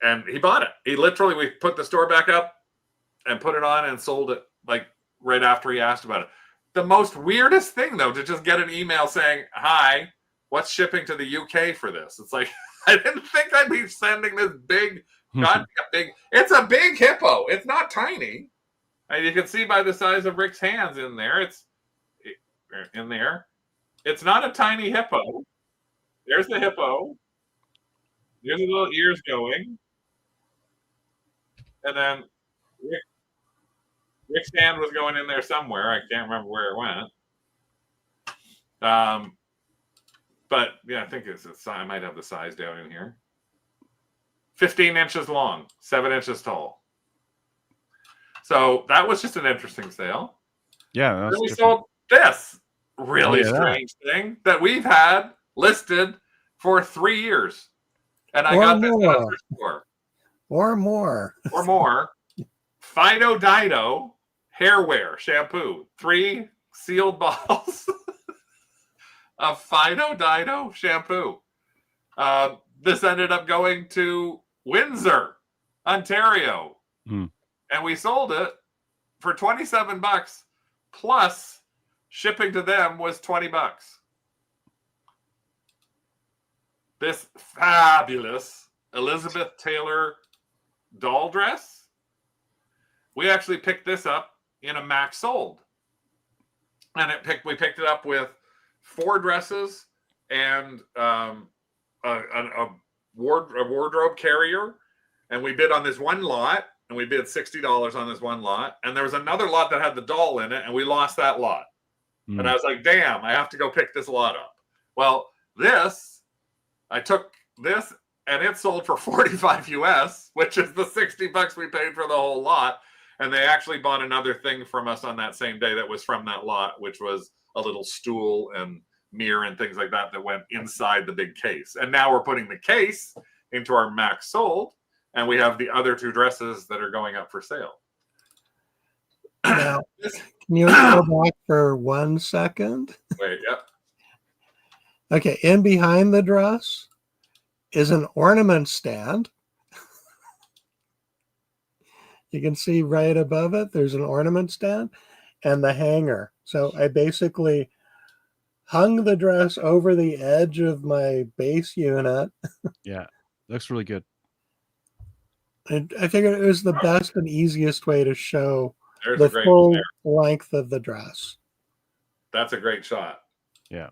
And he bought it. We put the store back up and put it on and sold it like right after he asked about it. The most weirdest thing, though, to just get an email saying, hi, what's shipping to the UK for this? It's like, I didn't think I'd be sending this big, it's a big hippo. It's not tiny. And you can see by the size of Rick's hands in there. It's not a tiny hippo. There's the hippo. There's the little ears going. And then Rick's hand was going in there somewhere. I can't remember where it went. But yeah, I think I might have the size down in here. 15 inches long, 7 inches tall. So that was just an interesting sale. yeah. Then we sold this really strange thing that we've had listed for 3 years. And I got this at a store. Or more. Fido Dido hair wear shampoo. 3 sealed bottles of Fido Dido shampoo. This ended up going to Windsor, Ontario. And we sold it for $27 plus shipping to them was $20. This fabulous Elizabeth Taylor doll dress. We actually picked this up in a Max Sold. And we picked it up with 4 dresses and a wardrobe carrier. And we bid on this one lot. And we bid $60 on this one lot. And there was another lot that had the doll in it. And we lost that lot. And I was like, damn, I have to go pick this lot up. Well, I took this and it sold for 45 US, which is the $60 we paid for the whole lot. And they actually bought another thing from us on that same day that was from that lot, which was a little stool and mirror and things like that went inside the big case. And now we're putting the case into our Max Sold. And we have the other 2 dresses that are going up for sale. Now, can you go back for 1 second? Wait, yep. Okay, in behind the dress is an ornament stand. You can see right above it, there's an ornament stand and the hanger. So I basically hung the dress over the edge of my base unit. Yeah, looks really good. And I figured it was the best and easiest way to show There's the full length of the dress. That's a great shot. Yeah.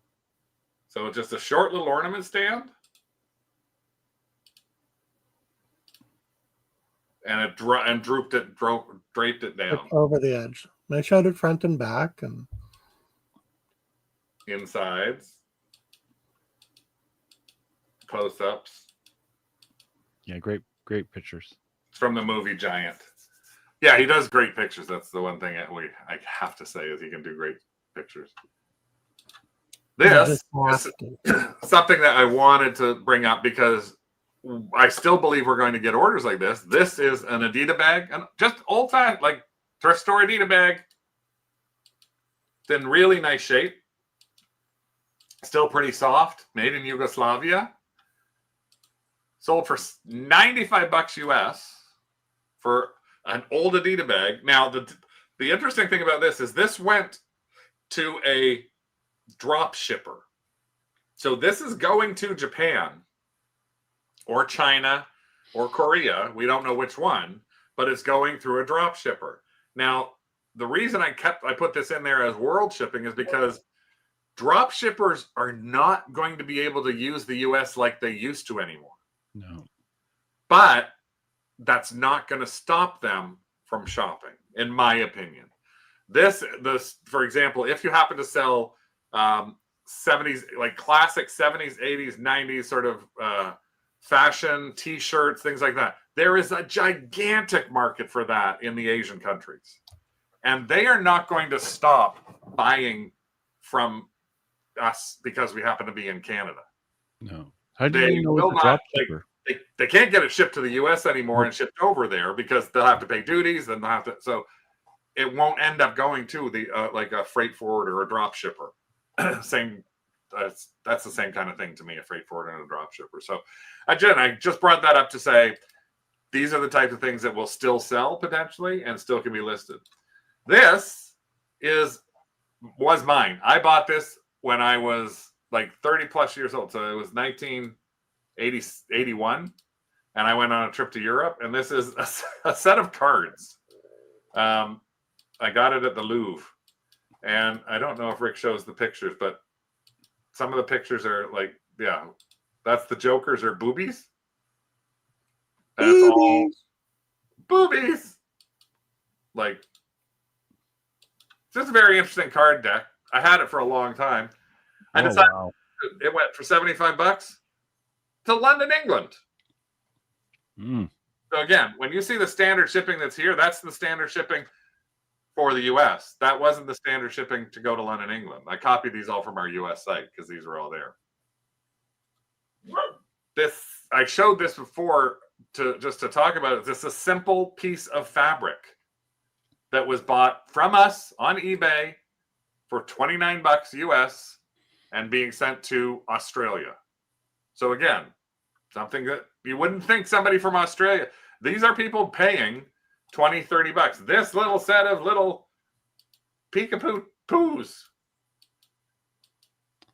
So just a short little ornament stand. And it draped it down. Over the edge. And I showed it front and back and insides. Close-ups. Yeah, great pictures. It's from the movie Giant. Yeah, he does great pictures. That's the one thing I have to say is he can do great pictures. This is something that I wanted to bring up because I still believe we're going to get orders like this. This is an Adidas bag, and just old-fashioned, like Thrift store Adidas bag. It's in really nice shape. Still pretty soft. Made in Yugoslavia. Sold for $95 US for an old Adidas bag. Now, the interesting thing about this went to a drop shipper. So this is going to Japan or China or Korea. We don't know which one, but it's going through a drop shipper. Now, the reason I put this in there as world shipping is because drop shippers are not going to be able to use the US like they used to anymore. No. But that's not going to stop them from shopping, in my opinion. This, for example, if you happen to sell 70s, like classic 70s, 80s, 90s sort of fashion, t-shirts, things like that, there is a gigantic market for that in the Asian countries. And they are not going to stop buying from us because we happen to be in Canada. No. How do you know it's a drop shipper? They can't get it shipped to the US anymore and shipped over there because they'll have to pay duties and they'll have to, so it won't end up going to the like a freight forwarder or a drop shipper. That's the same kind of thing to me, a freight forwarder and a drop shipper. So again, I just brought that up to say these are the types of things that will still sell potentially and still can be listed. This was mine. I bought this when I was like 30 plus years old. So it was 1981, and I went on a trip to Europe, and this is a set of cards. I got it at the Louvre, and I don't know if Rick shows the pictures, but some of the pictures are like, yeah, that's the Jokers or boobies. That's all boobies. Like, it's just a very interesting card deck. I had it for a long time. I decided it went for $75 to London, England. So again, when you see the standard shipping that's here, that's the standard shipping for the US. That wasn't the standard shipping to go to London, England. I copied these all from our US site because these were all there. I showed this before to talk about it. This is a simple piece of fabric that was bought from us on eBay for $29 US and being sent to Australia. So again, something that you wouldn't think somebody from Australia. These are people paying $20, $30. This little set of little peekapoos,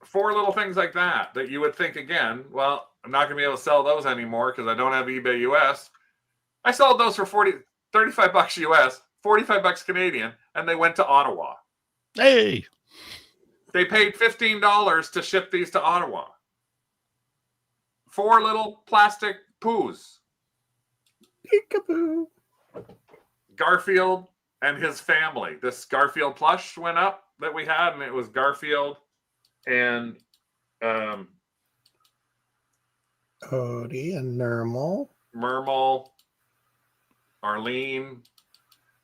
4 little things like that you would think, again, well, I'm not going to be able to sell those anymore because I don't have eBay US. I sold those for $35 US, $45 Canadian, and they went to Ottawa. Hey! They paid $15 to ship these to Ottawa. 4 little plastic poos. Peekaboo. Garfield and his family. This Garfield plush went up that we had, and it was Garfield and Odie and Mermal, Arlene.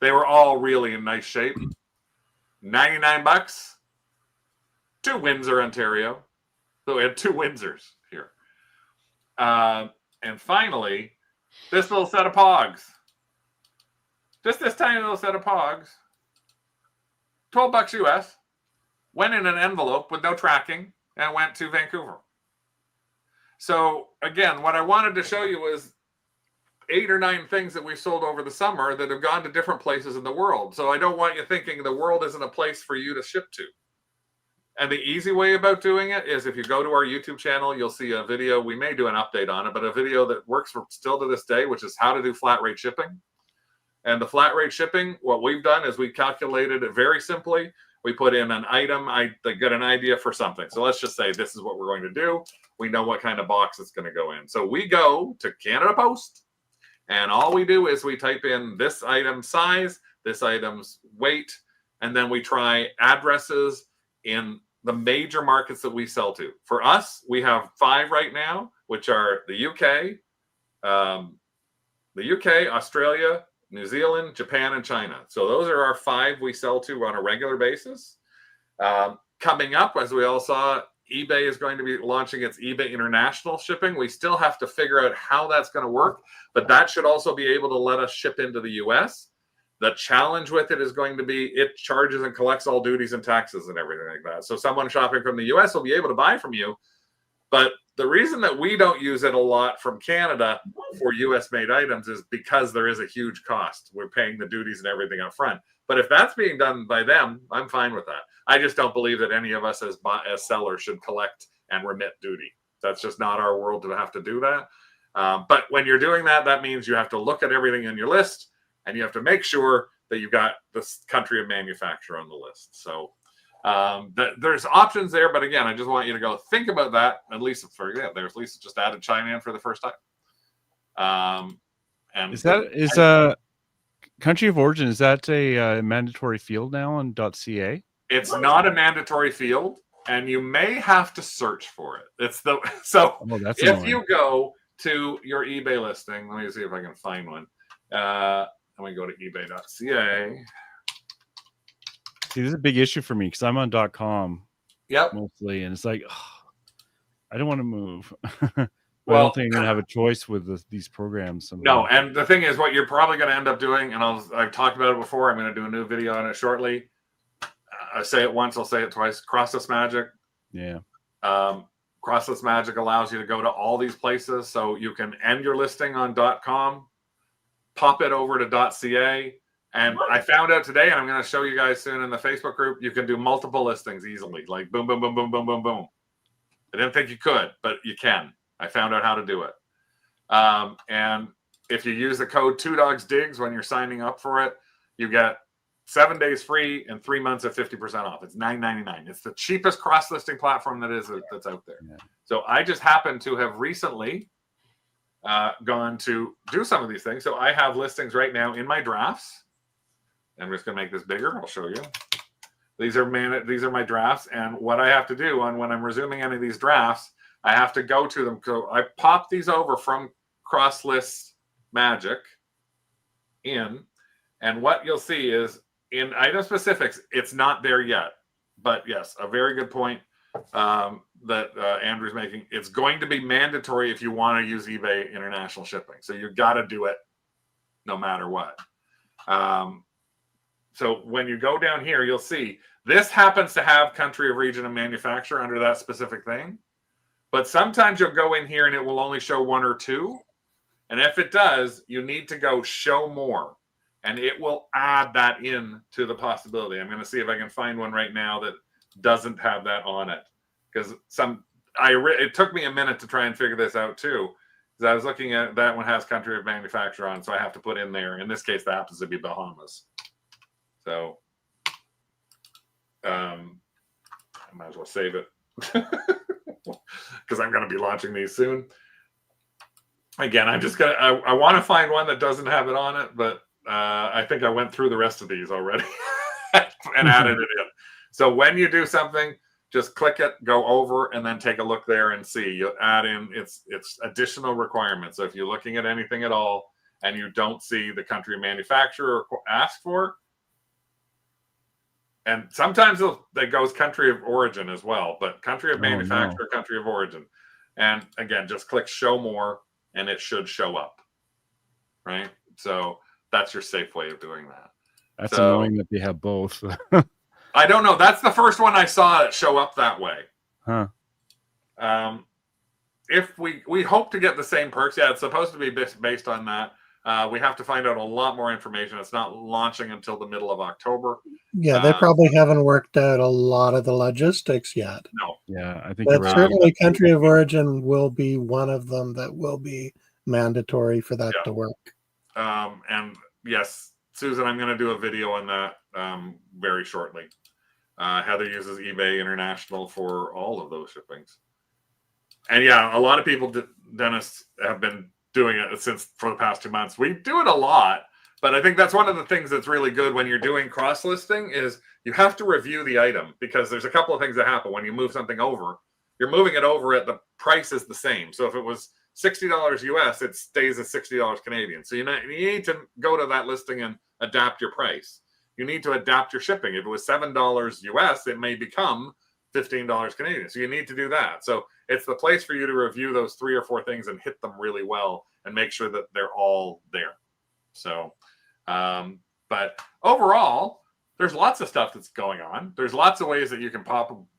They were all really in nice shape. $99 to Windsor, Ontario. So we had 2 Windsors here. And finally, this little set of Pogs. Just this tiny little set of Pogs. $12 US. Went in an envelope with no tracking and went to Vancouver. So again, what I wanted to show you was 8 or 9 things that we've sold over the summer that have gone to different places in the world. So I don't want you thinking the world isn't a place for you to ship to. And the easy way about doing it is if you go to our YouTube channel, you'll see a video. We may do an update on it, but a video that works for still to this day, which is how to do flat rate shipping. And the flat rate shipping, what we've done is we calculated it very simply. We put in an item. I get an idea for something. So let's just say this is what we're going to do. We know what kind of box it's going to go in. So we go to Canada Post, and all we do is we type in this item's size, this item's weight, and then we try addresses in the major markets that we sell to. For us, we have 5 right now, which are the UK, Australia, New Zealand, Japan, and China. So those are our 5 we sell to on a regular basis. Coming up, as we all saw, eBay is going to be launching its eBay international shipping. We still have to figure out how that's going to work, but that should also be able to let us ship into the US. The challenge with it is going to be it charges and collects all duties and taxes and everything like that. So someone shopping from the US will be able to buy from you. But the reason that we don't use it a lot from Canada for US made items is because there is a huge cost. We're paying the duties and everything up front. But if that's being done by them, I'm fine with that. I just don't believe that any of us as sellers should collect and remit duty. That's just not our world to have to do that. But when you're doing that, that means you have to look at everything in your list, and you have to make sure that you've got the country of manufacture on the list. So there's options there, but again, I just want you to go think about that. And Lisa, there's Lisa just added China in for the first time. And is country of origin, is that a mandatory field now on .ca? It's not a mandatory field, and you may have to search for it. If annoying. You go to your eBay listing, let me see if I can find one. Let me go to ebay.ca. See, this is a big issue for me because I'm on .com mostly, and it's like, I don't want to move. Well, I don't think I'm going to have a choice with these programs. No, and the thing is, what you're probably going to end up doing, and I've talked about it before, I'm going to do a new video on it shortly. I say it once, I'll say it twice. Crosslist Magic. Yeah. Crosslist Magic allows you to go to all these places, so you can end your listing on .com, pop it over to .ca, and I found out today, and I'm going to show you guys soon in the Facebook group, you can do multiple listings easily, like boom, boom, boom, boom, boom, boom, boom. I didn't think you could, but you can. I found out how to do it. And if you use the code 2DogsDigs when you're signing up for it, you get 7 days free and 3 months at 50% off. It's $9.99. It's the cheapest cross-listing platform that's out there. Yeah. So I just happen to have recently gone to do some of these things. So I have listings right now in my drafts. I'm just going to make this bigger. I'll show you. These are my drafts. And what I have to do when I'm resuming any of these drafts, I have to go to them. So I pop these over from CrossList Magic in. And what you'll see is in item specifics, it's not there yet. But yes, a very good point that Andrew's making. It's going to be mandatory if you want to use eBay international shipping. So you got to do it no matter what. So when you go down here, you'll see this happens to have country of region and manufacturer under that specific thing. But sometimes you'll go in here and it will only show one or two. And if it does, you need to go show more. And it will add that in to the possibility. I'm going to see if I can find one right now that doesn't have that on it. Because it took me a minute to try and figure this out too. Because I was looking at that one has country of manufacturer on, so I have to put in there. In this case, that happens to be Bahamas. So I might as well save it. Because I'm going to be launching these soon. Again, I'm just going to, I want to find one that doesn't have it on it, but I think I went through the rest of these already and added it in. So when you do something, just click it, go over, and then take a look there and see. You'll add in its additional requirements. So if you're looking at anything at all and you don't see the country of manufacturer asked for, and sometimes that goes country of origin as well, but country of manufacturer, country of origin. And again, just click show more and it should show up, right? So that's your safe way of doing that. That's annoying that they have both. I don't know. That's the first one I saw it show up that way. Huh. If we hope to get the same perks, yeah, it's supposed to be based on that. We have to find out a lot more information. It's not launching until the middle of October. Yeah, they probably haven't worked out a lot of the logistics yet. No. Yeah, I think but certainly country of origin will be one of them that will be mandatory for that to work. And yes, Susan, I'm going to do a video on that very shortly. Heather uses eBay International for all of those shippings. And yeah, a lot of people, Dennis, have been doing it for the past 2 months. We do it a lot, but I think that's one of the things that's really good when you're doing cross-listing is you have to review the item because there's a couple of things that happen when you move something over. You're moving it over at the price is the same. So if it was $60 US, it stays at $60 Canadian. So you need to go to that listing and adapt your price. You need to adapt your shipping. If it was $7 US, it may become $15 Canadian. So you need to do that. So it's the place for you to review those 3 or 4 things and hit them really well and make sure that they're all there. So But overall, there's lots of stuff that's going on. There's lots of ways that you can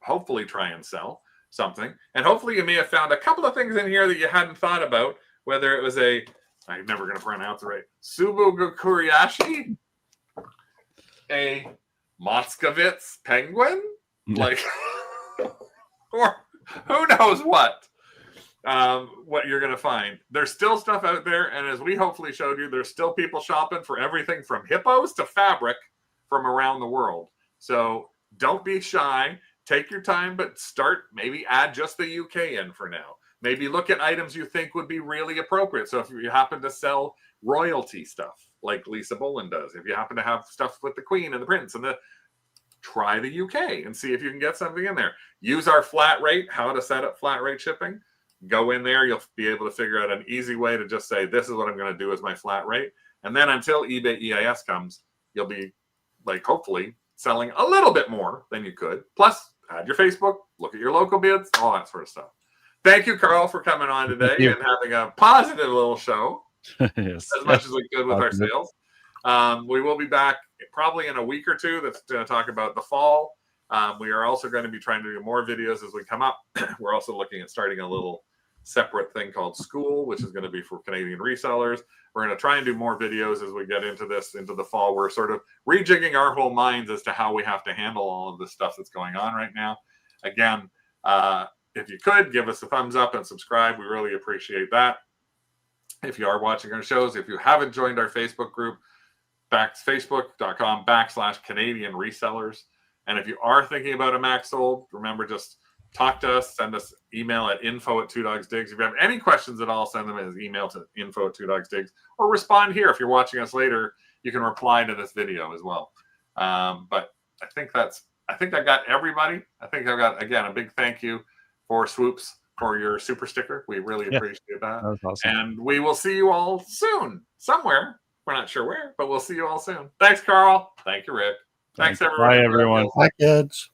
hopefully try and sell something. And hopefully you may have found a couple of things in here that you hadn't thought about, whether it was I'm never going to pronounce it right, Subugukuriashi, a Moskowitz penguin, like, or who knows what you're going to find. There's still stuff out there. And as we hopefully showed you, there's still people shopping for everything from hippos to fabric from around the world. So don't be shy. Take your time, but maybe add just the UK in for now. Maybe look at items you think would be really appropriate. So if you happen to sell royalty stuff like Lisa Boland does, if you happen to have stuff with the Queen and the Prince and try the UK and see if you can get something in there. Use our flat rate, how to set up flat rate shipping. Go in there. You'll be able to figure out an easy way to just say, this is what I'm going to do as my flat rate. And then until eBay EIS comes, you'll be hopefully selling a little bit more than you could. Plus, add your Facebook, look at your local bids, all that sort of stuff. Thank you, Carl, for coming on today and having a positive little show. Yes. As much as we could with our sales. We will be back probably in a week or two. That's going to talk about the fall. We are also going to be trying to do more videos as we come up. We're also looking at starting a little separate thing called School, which is going to be for Canadian resellers. We're going to try and do more videos as we get into the fall. We're sort of rejigging our whole minds as to how we have to handle all of this stuff that's going on right now. Again, if you could give us a thumbs up and subscribe, we really appreciate that. If you are watching our shows, if you haven't joined our Facebook group, facebook.com/Canadian Resellers. And if you are thinking about a Mac sold, remember, just talk to us, send us email at info@2dogsdigs. If you have any questions at all, send them as email to info@2dogsdigs, or respond here. If you're watching us later, you can reply to this video as well. But I think I got everybody. I think I've got, again, a big thank you for Swoops for your super sticker. We really appreciate that. That was awesome. And we will see you all soon, somewhere. We're not sure where, but we'll see you all soon. Thanks, Carl. Thank you, Rick. Thanks, everyone. Bye, everyone. Bye, kids.